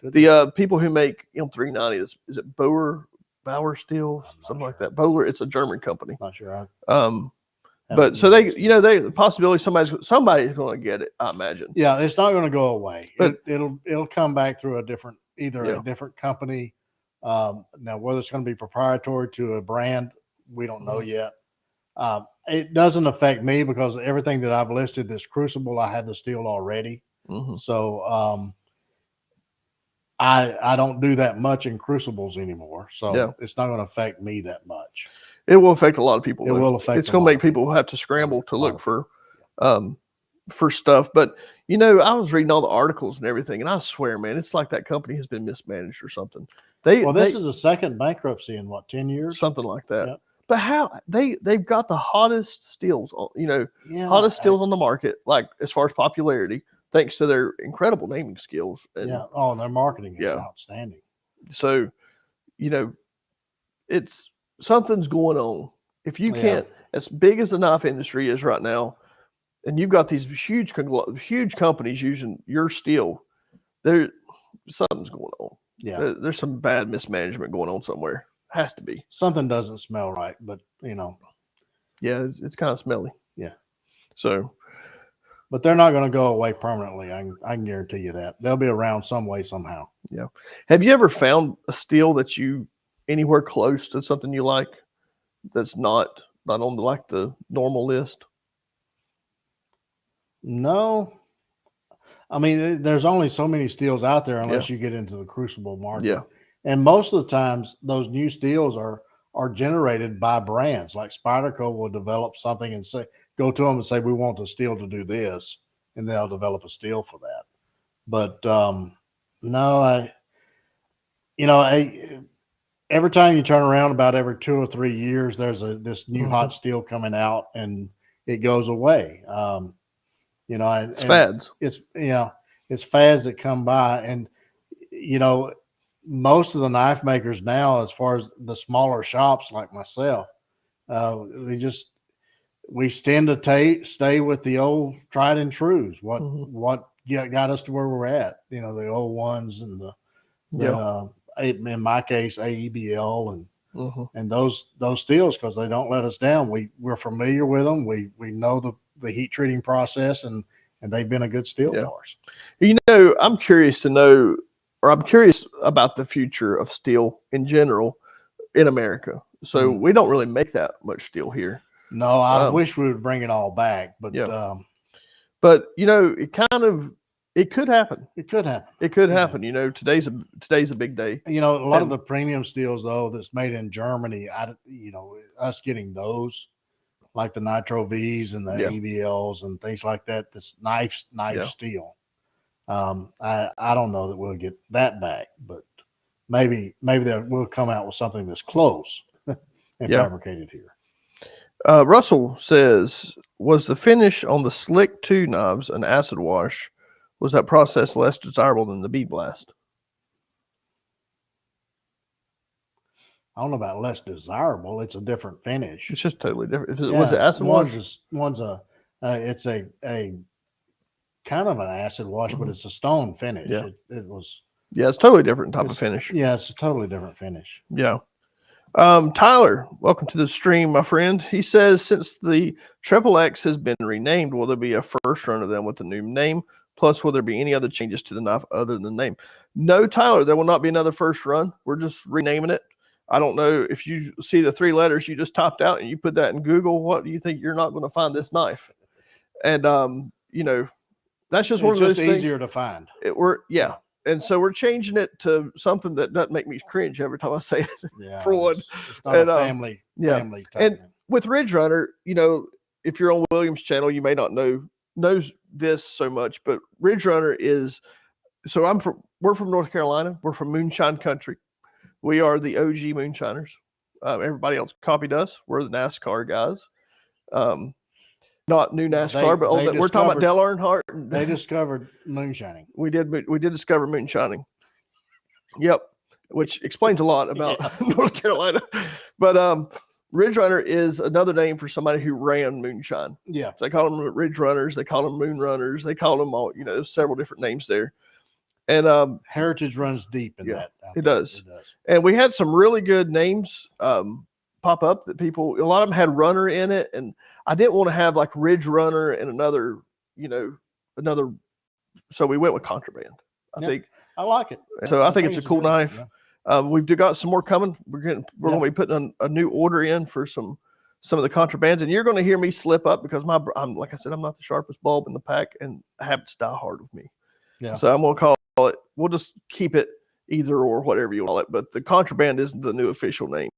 The people who make 390 is it Bauer Steel, something like that. Bowler, it's a German company. Not sure. But so the possibility somebody's going to get it, I imagine. Yeah, it's not going to go away. But it'll come back through a different company. Now, whether it's going to be proprietary to a brand, we don't know yet. It doesn't affect me because everything that I've listed, this crucible, I have the steel already. So I don't do that much in crucibles anymore. So it's not going to affect me that much. It will affect a lot of people. It will affect. It's going to make people have to scramble to look for stuff. But I was reading all the articles and everything, and I swear, man, it's like that company has been mismanaged or something. This is a second bankruptcy in 10 years, something like that. Yep. But how they've got the hottest steels, hottest steels on the market, like as far as popularity, thanks to their incredible naming skills. And, and their marketing is outstanding. So, it's something's going on. If you can't, as big as the knife industry is right now, and you've got these huge companies using your steel, something's going on. Yeah, there's some bad mismanagement going on somewhere. Has to be. Something doesn't smell right, but yeah, it's kind of smelly. Yeah. So, but they're not going to go away permanently. I can guarantee you that they'll be around some way, somehow. Yeah. Have you ever found a steel that you anywhere close to something you like that's not on the normal list? No. I mean, there's only so many steels out there unless you get into the crucible market. Yeah. And most of the times those new steels are generated by brands. Like Spyderco will develop something and go to them and say, we want the steel to do this. And they'll develop a steel for that. But no, every time you turn around, about every 2 or 3 years, there's this new hot steel coming out and it goes away. It's fads. It's fads that come by, and most of the knife makers now, as far as the smaller shops like myself, we tend to stay with the old tried and trues. What got us to where we're at? The old ones and in my case, AEBL and those steels, because they don't let us down. We're familiar with them. We know the heat treating process, and they've been a good steel Yeah. for us. You know, I'm curious to know, or I'm curious about the future of steel in general in America. So we don't really make that much steel here. No, I wish we would bring it all back, but but you know, it could happen. it could happen. It could happen. You know, today's a big day. You know, a lot of the premium steels though that's made in Germany, us getting those like the Nitro V's and the ABLs and things like that, this knife steel. I don't know that we'll get that back, but maybe we'll come out with something that's close and fabricated here. Russell says, was the finish on the Slick 2 knives an acid wash? Was that process less desirable than the bead blast? I don't know about less desirable. It's a different finish. It's just totally different. Was it acid wash? It's a kind of an acid wash, but it's a stone finish. Yeah. It was. Yeah, it's totally different type of finish. Yeah, it's a totally different finish. Yeah. Tyler, welcome to the stream, my friend. He says, since the Triple X has been renamed, will there be a first run of them with the new name? Plus, will there be any other changes to the knife other than the name? No, Tyler, there will not be another first run. We're just renaming it. I don't know if you see the 3 letters you just topped out and you put that in Google, what do you think? You're not going to find this knife. And, you know, that's just one of those things. Easier to find. And so we're changing it to something that doesn't make me cringe every time I say it. Yeah, fraud. It's not a family. Family type and thing. with Ridge Runner, you know, if you're on Williams' channel, you may not knows this so much, but Ridge Runner is. So we're from North Carolina. We're from Moonshine Country. We are the OG moonshiners. Everybody else copied us. We're the NASCAR guys. Not new NASCAR, but we're talking about Dale Earnhardt. They discovered moonshining. We did discover moonshining. Yep, which explains a lot about North Carolina. But Ridge Runner is another name for somebody who ran moonshine. Yeah, so they call them Ridge Runners. They call them Moon Runners. They call them all. You know, several different names there. And heritage runs deep in that. It does. And we had some really good names pop up that a lot of them had runner in it, and I didn't want to have like Ridge Runner and another. So we went with Contraband. I think I like it. So I think it's a cool knife. Yeah. We've got some more coming. We're going to be putting a new order in for some of the Contrabands, and you're going to hear me slip up because I'm like I said, I'm not the sharpest bulb in the pack, and habits die hard with me. Yeah. So I'm going to call it. We'll just keep it either or, whatever you call it. But the Contraband isn't the new official name.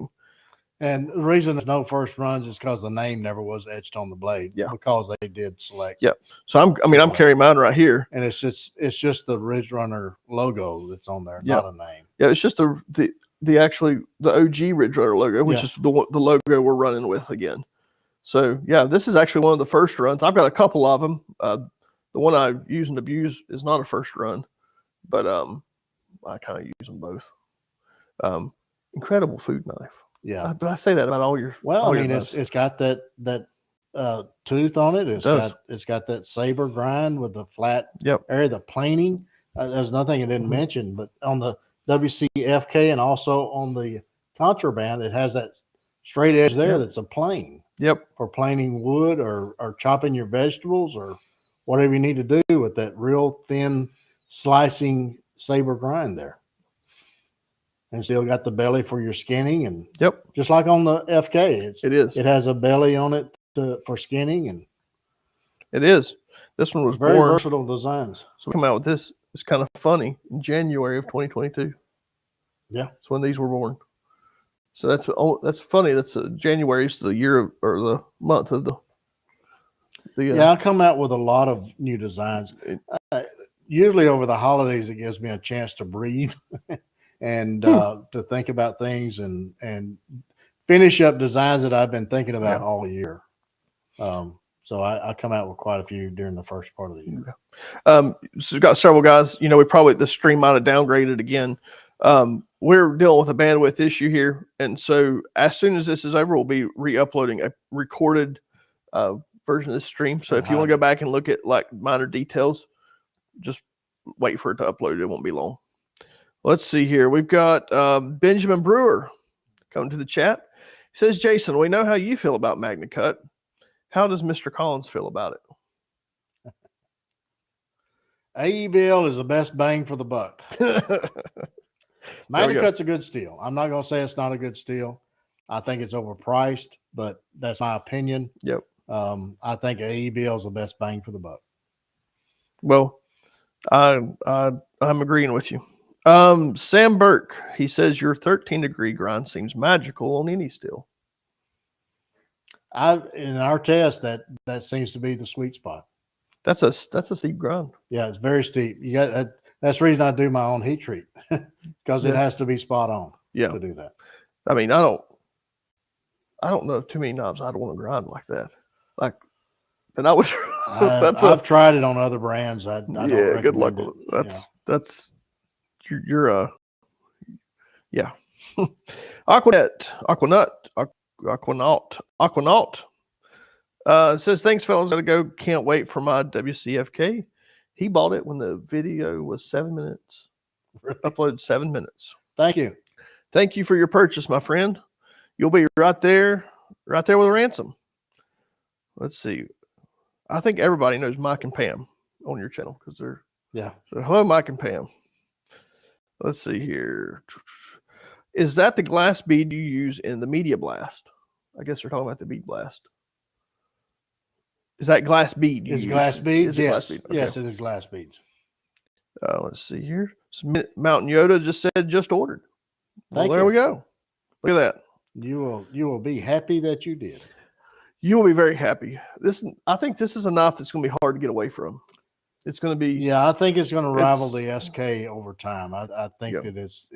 And the reason there's no first runs is because the name never was etched on the blade. Yeah. Because they did select. Yeah. So I'm carrying mine right here. And it's just the Ridge Runner logo that's on there, not a name. Yeah, it's just the OG Ridge Runner logo, which is the logo we're running with again. So yeah, this is actually one of the first runs. I've got a couple of them. The one I use and abuse is not a first run, but I kind of use them both. Incredible food knife. Yeah, but I say that about all your. Well, I mean, it's got that tooth on it. It's got that saber grind with the flat area, the planing. There's nothing I didn't mention, but on the WCFK and also on the Contraband, it has that straight edge there. That's a plane. Yep. For planing wood or chopping your vegetables or whatever you need to do with that real thin slicing saber grind there. And still got the belly for your skinning, and just like on the FK, it has a belly on it for skinning, and it is. This one was very versatile designs. So we come out with this. It's kind of funny in January of 2022. Yeah, that's when these were born. So that's funny. That's January is the year or the month of the. I come out with a lot of new designs. Usually over the holidays, it gives me a chance to breathe. And to think about things and finish up designs that I've been thinking about all year. So I come out with quite a few during the first part of the year. So we've got several guys. You know, the stream might have downgraded again. We're dealing with a bandwidth issue here, and so as soon as this is over, we'll be re-uploading a recorded version of this stream. So if you want to go back and look at like minor details, just wait for it to upload. It won't be long. Let's see here. We've got Benjamin Brewer coming to the chat. He says, Jason, we know how you feel about MagnaCut. How does Mr. Collins feel about AE Bill is the best bang for the buck. it? Mighty Cut's a good steal. I'm not going to say it's not a good steal. I think it's overpriced, but that's my opinion. Yep. I think AE Bill is the best bang for the buck. Well, I'm agreeing with you. Sam Burke, he says your 13-degree grind seems magical on any steel. In our test, that seems to be the sweet spot. That's a steep grind. Yeah, it's very steep. You got that's the reason I do my own heat treat because it has to be spot on. Yeah. To do that. I mean, I don't know too many knobs I'd want to grind like that. Like, and I would. I've tried it on other brands. I don't good luck recommend with it. That's you're yeah. Aquanaut. Says thanks, fellas. Gotta go. Can't wait for my WCFK. He bought it when the video was 7 minutes. Uploaded 7 minutes. Thank you. Thank you for your purchase, my friend. You'll be right there with a ransom. Let's see. I think everybody knows Mike and Pam on your channel because they're So hello, Mike and Pam. Let's see here. Is that the glass bead you use in the Media Blast? I guess they're talking about the Bead Blast. Is that glass bead? It's glass beads? Yes. Glass bead? Okay. Yes, it is glass beads. Let's see here. Mountain Yoda just said just ordered. Well, there we go. Look at that. You will be happy that you did. You will be very happy. I think this is a knife that's going to be hard to get away from. It's going to be. Yeah, I think it's going to rival the SK over time. I think that it's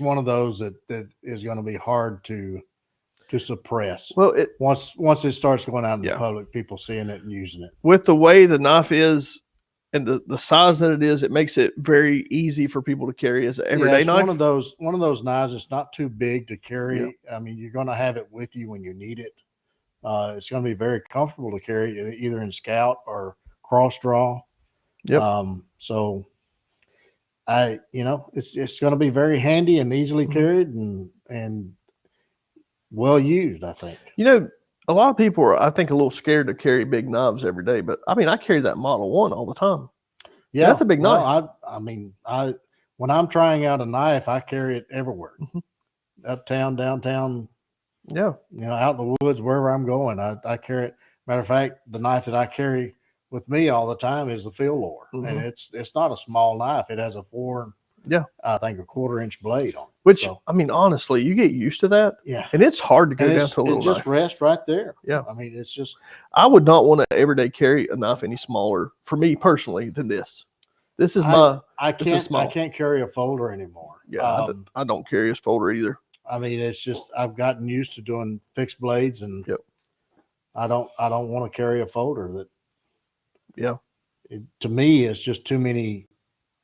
one of those that is going to be hard to suppress. Well, once it starts going out in the public, people seeing it and using it. With the way the knife is and the size that it is, it makes it very easy for people to carry as an everyday knife. One of those knives. It's not too big to carry. I mean, you're going to have it with you when you need it. It's going to be very comfortable to carry either in scout or cross draw. Yep. So it's going to be very handy and easily carried and well used, I think. A lot of people are, I think, a little scared to carry big knives every day, but I mean, I carry that Model 1 all the time. Yeah, that's a big knife. When I'm trying out a knife, I carry it everywhere, uptown, downtown. Yeah, out in the woods, wherever I'm going, I carry it. Matter of fact, the knife that I carry with me all the time is the field lore, and it's not a small knife. It has a 1/4-inch blade on it. Which, I mean, honestly, you get used to that. Yeah. And it's hard to go down to a little It just knife. rests right there. Yeah. I mean, it's just. I would not want to everyday carry a knife any smaller, for me personally, than this. This is I can't carry a folder anymore. Yeah, I don't carry a folder either. I mean, it's just, I've gotten used to doing fixed blades, and I don't want to carry a folder to me, it's just too many.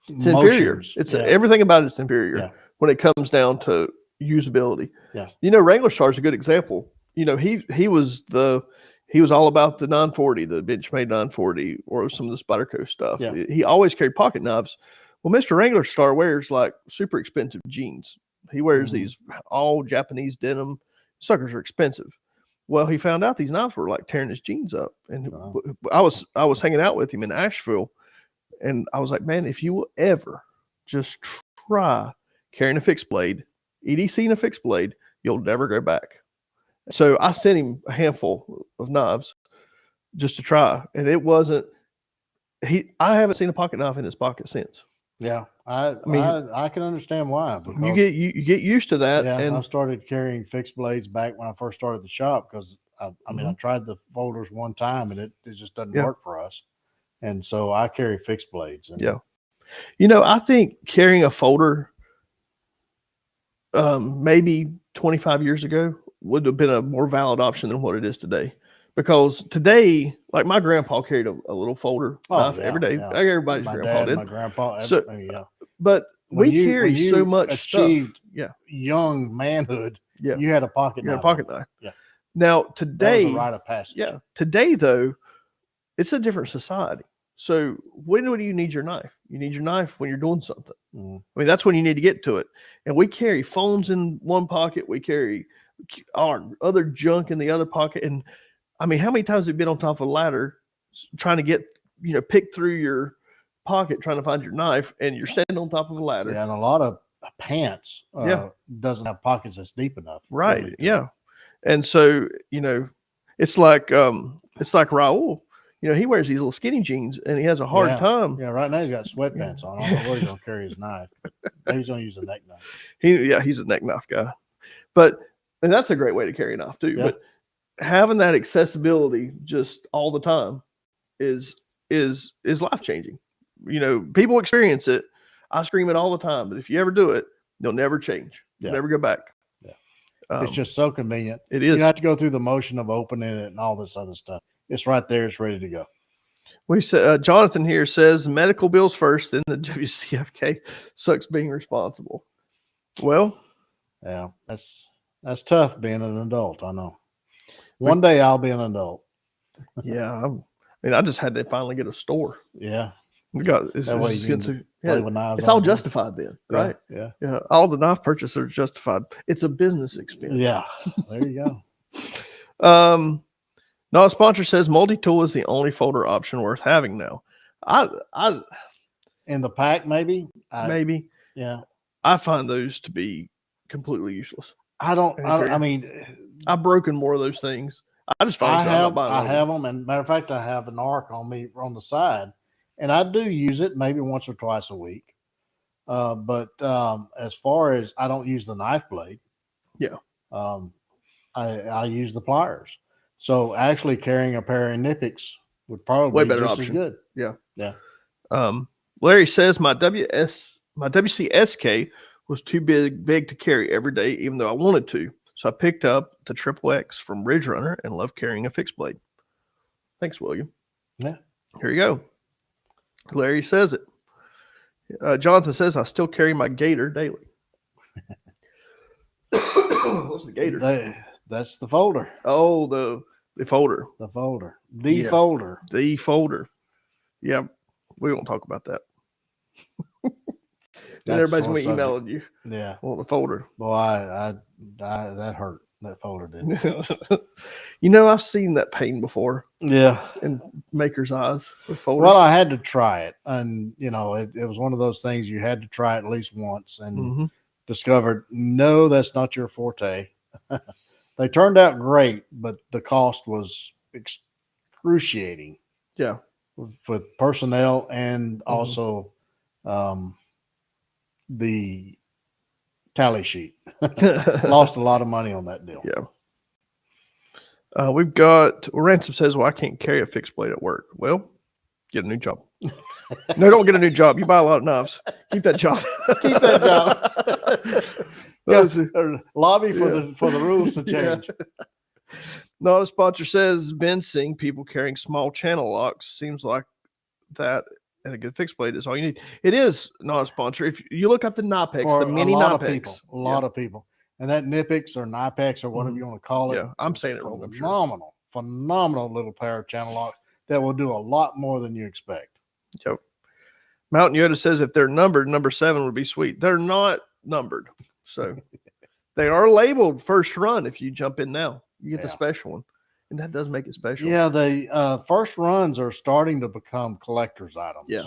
It's inferior. It's everything about it's inferior when it comes down to usability. Yeah. Wrangler Star is a good example. He was all about the 940, the Benchmade 940, or some of the Spyderco stuff. Yeah. He always carried pocket knives. Well, Mr. Wrangler Star wears like super expensive jeans. He wears these all Japanese denim. Suckers are expensive. Well, he found out these knives were like tearing his jeans up. And I was hanging out with him in Asheville, and I was like, man, if you will ever just try carrying a fixed blade, EDC in a fixed blade, you'll never go back. So I sent him a handful of knives just to try. And it wasn't, I haven't seen a pocket knife in his pocket since. Yeah. I can understand why. Because you get used to that. Yeah, and I started carrying fixed blades back when I first started the shop because I tried the folders one time and it just doesn't work for us. And so I carry fixed blades. And I think carrying a folder maybe 25 years ago would have been a more valid option than what it is today. Because today, like my grandpa carried a little folder knife every day. Yeah. Like everybody's grandpa did. My grandpa. But we carry so much achieved stuff. Young manhood. Yeah. You had a pocket knife. You had a pocket knife. Yeah. Now today, that was a rite of passage. Yeah. Today though, it's a different society. So when do you need your knife? You need your knife when you're doing something. I mean, that's when you need to get to it. And we carry phones in one pocket. We carry our other junk in the other pocket. And I mean, how many times have you been on top of a ladder trying to get, pick through your pocket trying to find your knife, and you're standing on top of a ladder? Yeah, and a lot of pants Yeah. doesn't have pockets that's deep enough. Right. really, Yeah. And so, it's like Raul, he wears these little skinny jeans and he has a hard time. Yeah, right now he's got sweatpants on. I don't know where he's gonna carry his knife. Maybe he's gonna use a neck knife. He's a neck knife guy. And that's a great way to carry a knife too. Yeah. But having that accessibility just all the time is life changing. People experience it. I scream it all the time, but if you ever do it, you'll never change. You'll never go back. Yeah. It's just so convenient. It is. You don't have to go through the motion of opening it and all this other stuff. It's right there. It's ready to go. We said Jonathan here says medical bills first, then the WCFK. Sucks being responsible. Well, yeah, that's tough being an adult. I know. One day I'll be an adult. Yeah, I just had to finally get a store. Yeah, we got it's that way you can play with knives. It's all justified then, right? Yeah. All the knife purchases are justified. It's a business expense. Yeah, there you go. No, sponsor says multi-tool is the only folder option worth having now. I in the pack maybe. Maybe. Yeah. I find those to be completely useless. I mean, I've broken more of those things. I just find I have them, and matter of fact, I have an arc on me on the side, and I do use it maybe once or twice a week. But as far as I don't use the knife blade, I use the pliers. So actually carrying a pair of Nippics would probably be just as good. Yeah. Larry says my WCSK was too big to carry every day, even though I wanted to. So I picked up the Triple X from Ridge Runner and love carrying a fixed blade. Thanks, William. Yeah. Here you go. Larry says it. Jonathan says I still carry my Gator daily. What's the Gator? That's the folder. Oh, the folder. The folder. The folder. The folder. Yeah, we won't talk about that. And everybody's going to email you. Yeah. Well, the folder. Boy, I that hurt. That folder did. I've seen that pain before. Yeah. In maker's eyes with folders. Well, I had to try it. And, it was one of those things you had to try at least once and discovered, no, that's not your forte. They turned out great, but the cost was excruciating. Yeah. With personnel and also the tally sheet. Lost a lot of money on that deal. Yeah. We've got Ransom says, well, I can't carry a fixed blade at work. Well, get a new job. No, don't get a new job. You buy a lot of knives. Keep that job. Keep that job. Lobby for the rules to change. Yeah. No, the sponsor says, been seeing people carrying small channel locks. Seems like that and a good fixed blade is all you need. It is not a sponsor. If you look up the Knipex, the mini Knipex. A lot of people. And that Nippics or Knipex or whatever you want to call it. Yeah, I'm saying it wrong. I'm sure. Phenomenal little pair of channel locks that will do a lot more than you expect. Yep. Mountain Yoda says if they're numbered, number 7 would be sweet. They're not numbered. So they are labeled first run. If you jump in now, you get the special one. And that does make it special. Yeah, the first runs are starting to become collector's items. Yeah.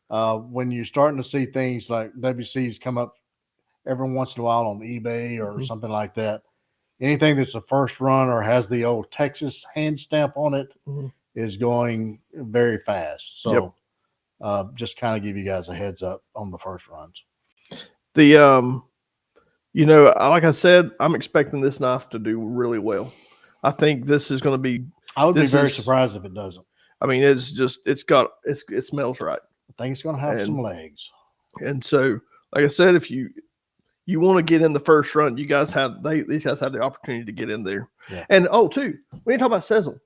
When you're starting to see things like WCs come up every once in a while on eBay or something like that, anything that's a first run or has the old Texas hand stamp on it is going very fast. So just kind of give you guys a heads up on the first runs. Like I said, I'm expecting this knife to do really well. I think this is going to be. I would be very surprised if it doesn't. I mean, it smells right. I think it's going to have some legs. And so, like I said, if you want to get in the first run, these guys have the opportunity to get in there. Yeah. And too, we need to talk about Sezzle.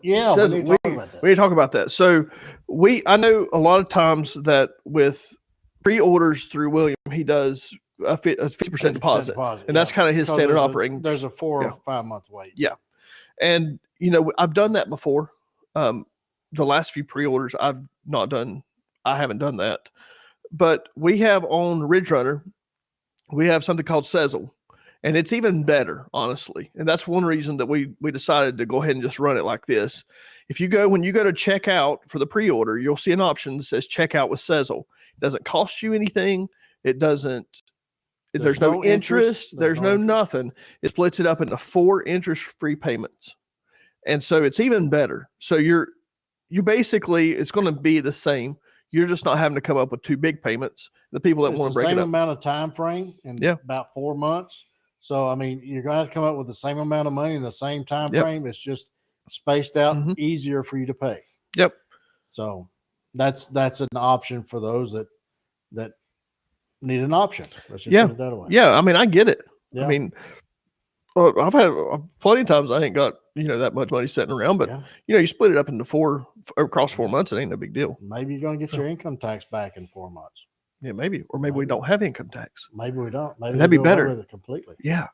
Yeah, Sezzle. we need to talk about that. We need to talk about that. So I know a lot of times that with pre-orders through William, he does a 50% deposit. And that's kind of his standard operating. There's a 4 or 5 month wait. Yeah. And, I've done that before. The last few pre-orders I haven't done that. But we have on Ridge Runner, we have something called Sezzle. And it's even better, honestly. And that's one reason that we decided to go ahead and just run it like this. When you go to checkout for the pre-order, you'll see an option that says checkout with Sezzle. It doesn't cost you anything. It doesn't, there's no interest. There's no nothing. It splits it up into 4 interest-free payments. And so it's even better. So you basically, it's going to be the same. You're just not having to come up with 2 big payments. The people that want to break it up. Same amount of time frame in about 4 months. So, I mean, you're going to have to come up with the same amount of money in the same time frame. It's just spaced out, easier for you to pay. Yep. So that's an option for those that need an option. Let's just put it that way. Yeah. I mean, I get it. Yeah. I mean, I've had plenty of times I ain't got, that much money sitting around, but you split it up into 4 across 4 months. It ain't no big deal. Maybe you're going to get your income tax back in 4 months. Yeah, maybe. Or maybe we don't have income tax. Maybe we don't. Maybe that'd be better. With it completely. Yeah.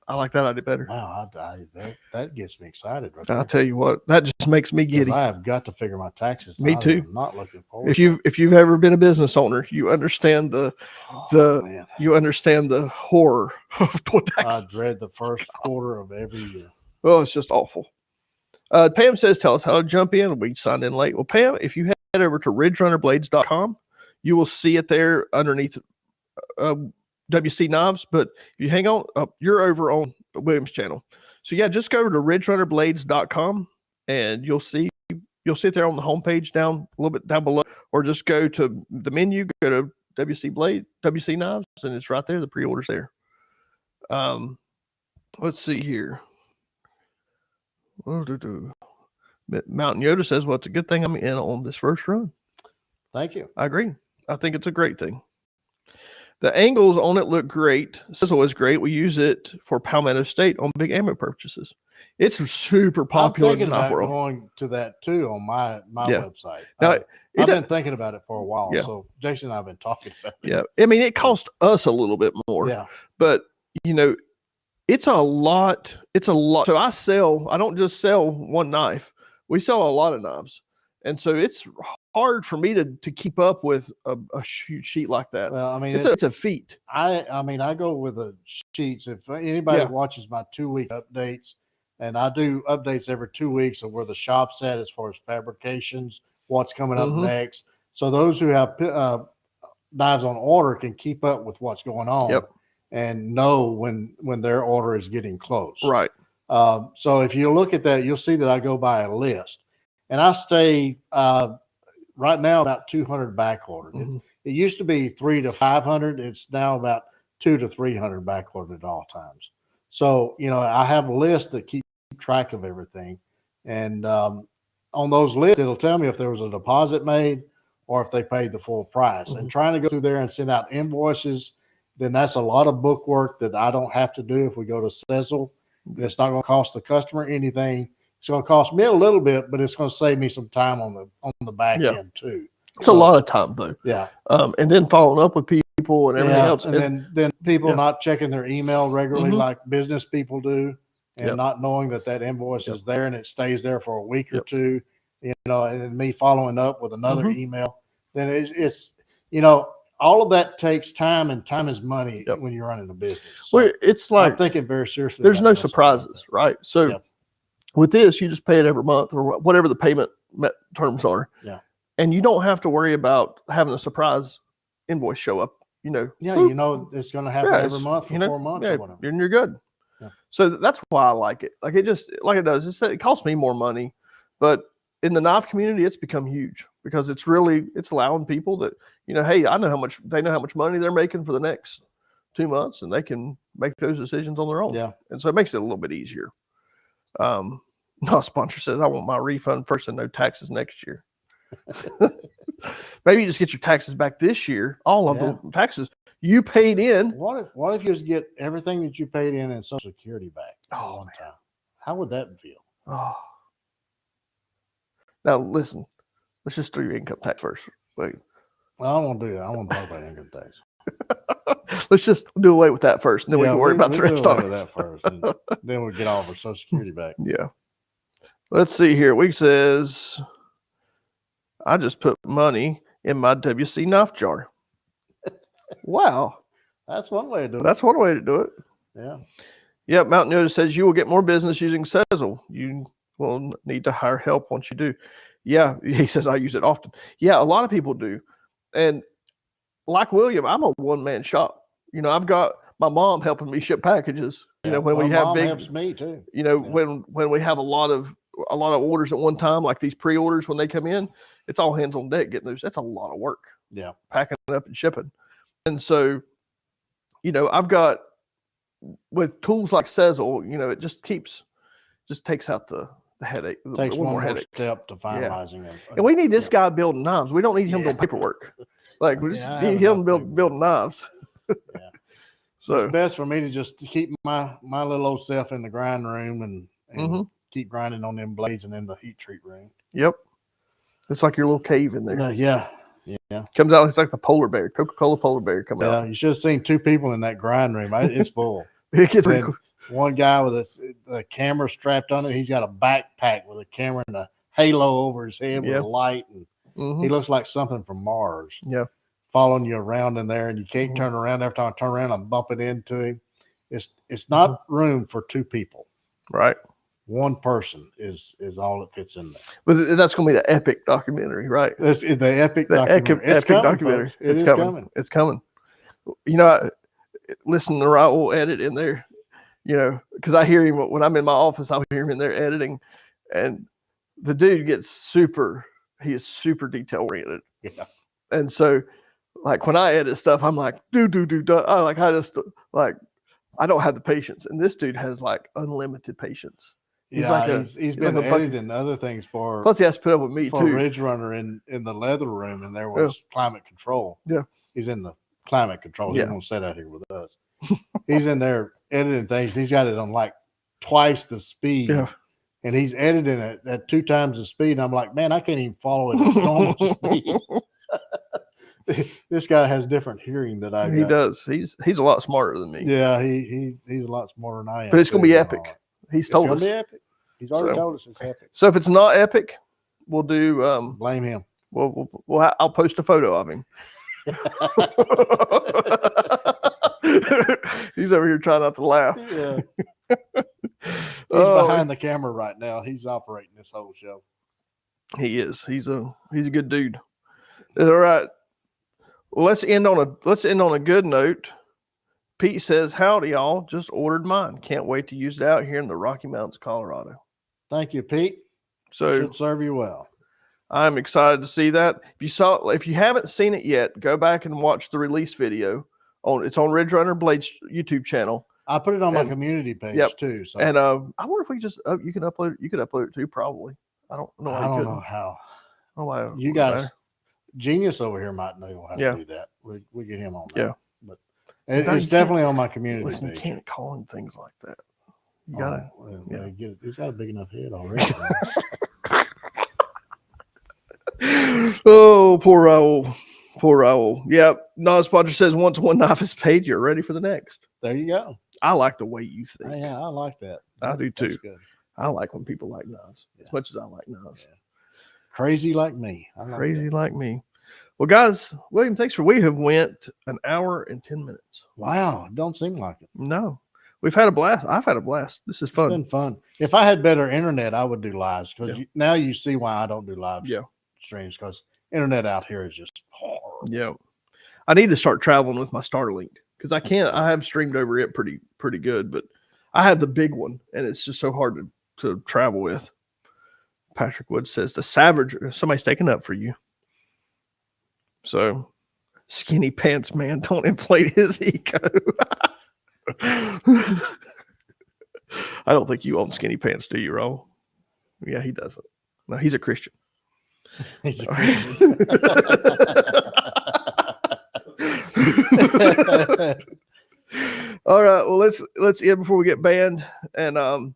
I like that idea better. Wow, that gets me excited. Right I'll tell you what, that just makes me giddy. I have got to figure my taxes. Me too. I'm not looking forward. If you've ever been a business owner, you understand the horror of taxes. I dread the first quarter of every year. Oh, it's just awful. Pam says, tell us how to jump in. We signed in late. Well, Pam, if you head over to ridgerunnerblades.com, you will see it there underneath WC Knives. But if you hang on, you're over on Williams' channel. So yeah, just go over to ridgerunnerblades.com and you'll see it there on the homepage down a little bit down below, or just go to the menu, go to WC Knives, and it's right there. The pre-order's there. Let's see here. Mountain Yoda says, well, it's a good thing I'm in on this first run. Thank you. I agree. I think it's a great thing. The angles on it look great. Sizzle is great. We use it for Palmetto State on big ammo purchases. It's super popular in the knife world. I'm thinking about going to that too on my website. Now, I've been thinking about it for a while. Yeah. So Jason and I have been talking about it. Yeah. I mean, it costs us a little bit more. Yeah. But, it's a lot. It's a lot. So I don't just sell one knife. We sell a lot of knives. And so it's hard for me to keep up with a sheet like that. Well, I mean, it's a feat. I mean, I go with the sheets. If anybody watches my 2-week updates, and I do updates every 2 weeks of where the shop's at as far as fabrications, what's coming up next. So those who have knives on order can keep up with what's going on and know when their order is getting close. Right. So if you look at that, you'll see that I go by a list. And I stay right now about 200 back ordered. It used to be 300 to 500. It's now about 200 to 300 back ordered at all times. So, I have a list that keep track of everything. And on those lists, it'll tell me if there was a deposit made or if they paid the full price. And trying to go through there and send out invoices, then that's a lot of book work that I don't have to do if we go to Sezzle. It's not going to cost the customer anything. It's going to cost me a little bit, but it's going to save me some time on the back end too. It's a lot of time though. Yeah. And then following up with people and everything else. And then people not checking their email regularly like business people do, and not knowing that invoice is there and it stays there for a week or two, and me following up with another email, then it's all of that takes time, and time is money when you're running a business. So well, it's like I'm thinking very seriously. There's no surprises, right? So with this, you just pay it every month or whatever the payment terms are. Yeah. And you don't have to worry about having a surprise invoice show up, it's going to happen every month for 4 months or whatever. And you're good. Yeah. So that's why I like it. Like it does. It costs me more money, but in the knife community, it's become huge because it's allowing people that, hey, they know how much money they're making for the next 2 months, and they can make those decisions on their own. Yeah. And so it makes it a little bit easier. No sponsor says I want my refund first and no taxes next year. Maybe you just get your taxes back this year. All of the taxes you paid in. What if you just get everything that you paid in and Social Security back one time? How would that feel? Oh. Now listen, let's just do your income tax first. Wait. Well, I don't want to do that. I want to talk about income tax. Let's just do away with that first, and then we can worry about the rest of it. That first, and then we'll get all of our Social Security back. Yeah. Let's see here. Week says, I just put money in my WC knife jar. Wow. That's one way to do it. That's one way to do it. Yeah. Yep. Mountain Yoda says you will get more business using Sezzle. You will need to hire help once you do. Yeah. He says I use it often. Yeah. A lot of people do. And like William, I'm a one-man shop. You know, I've got my mom helping me ship packages. You know, when my we have mom big, helps me too. you know, Yeah. when we have a lot of orders at one time, like these pre-orders when they come in, it's all hands on deck getting those. That's a lot of work. Yeah. Packing it up and shipping. And so, you know, I've got with tools like Sezzle, you know, it just takes out the headache. Takes one more headache. step to finalizing it. And we need this guy building knives. We don't need him doing paperwork. Like we just need him building knives. Yeah. So it's best for me to just keep my little old self in the grind room and keep grinding on them blades and in the heat treat room. Yep. It's like your little cave in there. Yeah. Comes out, it's like the polar bear, Coca-Cola polar bear coming out. Yeah, you should have seen two people in that grind room. It's full. It gets pretty cool. One guy with a camera strapped on it. He's got a backpack with a camera and a halo over his head with a light, and he looks like something from Mars. Yeah, following you around in there, and you can't turn around. Every time I turn around, I'm bumping into him. It's not room for two people. Right. One person is all that fits in there. But that's going to be the epic documentary, right? It's the epic documentary. Epic documentary. It's coming. It's coming. You know, I listen to Raul edit in there, you know, because I hear him when I'm in my office, I'll hear him in there editing, and the dude gets he is super detail oriented. Yeah. And so, like, when I edit stuff, I'm like, I don't have the patience. And this dude has like unlimited patience. He's been editing other things for. Plus, he has to put up with me for too. Ridge Runner in the leather room, and there was climate control. Yeah, he's in the climate control. He won't sit out here with us. He's in there editing things. He's got it on like twice the speed. Yeah. And he's editing it at 2 times the speed. And I'm like, man, I can't even follow it at normal speed. This guy has different hearing than I got. He does. He's a lot smarter than me. Yeah, he's a lot smarter than I am. But it's going to be epic. He's told us. It's going to be epic. He's already told us it's epic. So if it's not epic, we'll do. Blame him. I'll post a photo of him. He's over here trying not to laugh. Yeah. He's behind the camera right now. He's operating this whole show. He is. He's a good dude. All right. Well, let's end on a good note. Pete says, "Howdy, y'all. Just ordered mine. Can't wait to use it out here in the Rocky Mountains, Colorado." Thank you, Pete. So should serve you well. I'm excited to see that. If you haven't seen it yet, go back and watch the release video. It's on Ridge Runner Blades YouTube channel. I put it on my community page too. So and I wonder if we just you can upload it. You could upload it too, probably. I don't know. I don't know how. Oh, wow. You guys, Genius over here might know how to do that. We get him on that. Yeah, but it's definitely on my community listen, page. You can't call him things like that. You gotta get it. He's got a big enough head already. Oh, poor Raul. Poor Raul. Yep. Nas Podger says once one knife is paid, you're ready for the next. There you go. I like the way you think. Yeah, I like that. I do too. That's good. I like when people like knives as much as I like knives. Yeah. Crazy like me. Crazy like me. Well, guys, William, thanks for we have went an hour and 10 minutes. Wow. Don't seem like it. No. We've had a blast. I've had a blast. This is fun. It's been fun. If I had better internet, I would do lives because now you see why I don't do live streams because internet out here is just horrible. Yeah. I need to start traveling with my Starlink because I have streamed over it pretty good, but I have the big one and it's just so hard to travel with. Patrick Wood says the Savage, somebody's taking up for you. So skinny pants man, don't inflate his ego. I don't think you own skinny pants, do you, Ro? Yeah, he doesn't. No, he's a Christian. He's a Christian. All right. Well, let's end before we get banned. And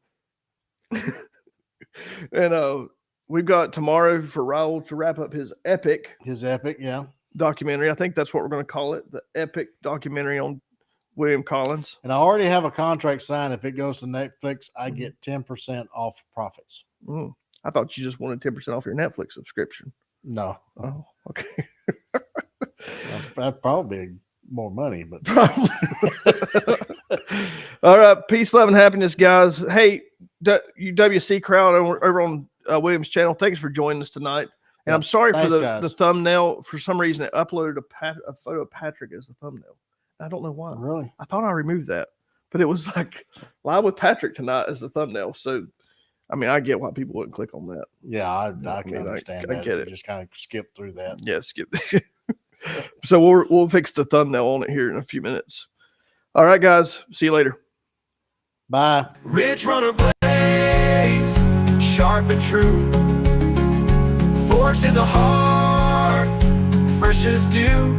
we've got tomorrow for Raul to wrap up his epic documentary. I think that's what we're going to call it, the epic documentary on William Collins. And I already have a contract signed. If it goes to Netflix, I get 10% off profits. I thought you just wanted 10% off your Netflix subscription. No. Oh, okay. That'd probably be more money, but Probably. All right. Peace, love, and happiness, guys. Hey, you WC crowd over on William's channel, thanks for joining us tonight. And I'm sorry for Thanks, the guys. thumbnail. For some reason, it uploaded a photo of Patrick as the thumbnail. I don't know why. really, I thought I removed that, but it was like live with Patrick tonight as the thumbnail. So, I mean, I get why people wouldn't click on that. yeah, I I can mean, understand I that. get You it. just kind of skip through that. Yeah, skip. So we'll fix the thumbnail on it here in a few minutes. All right, guys. See you later. Bye. Ridge runner blades, sharp and true, forged in the heart, fresh as dew.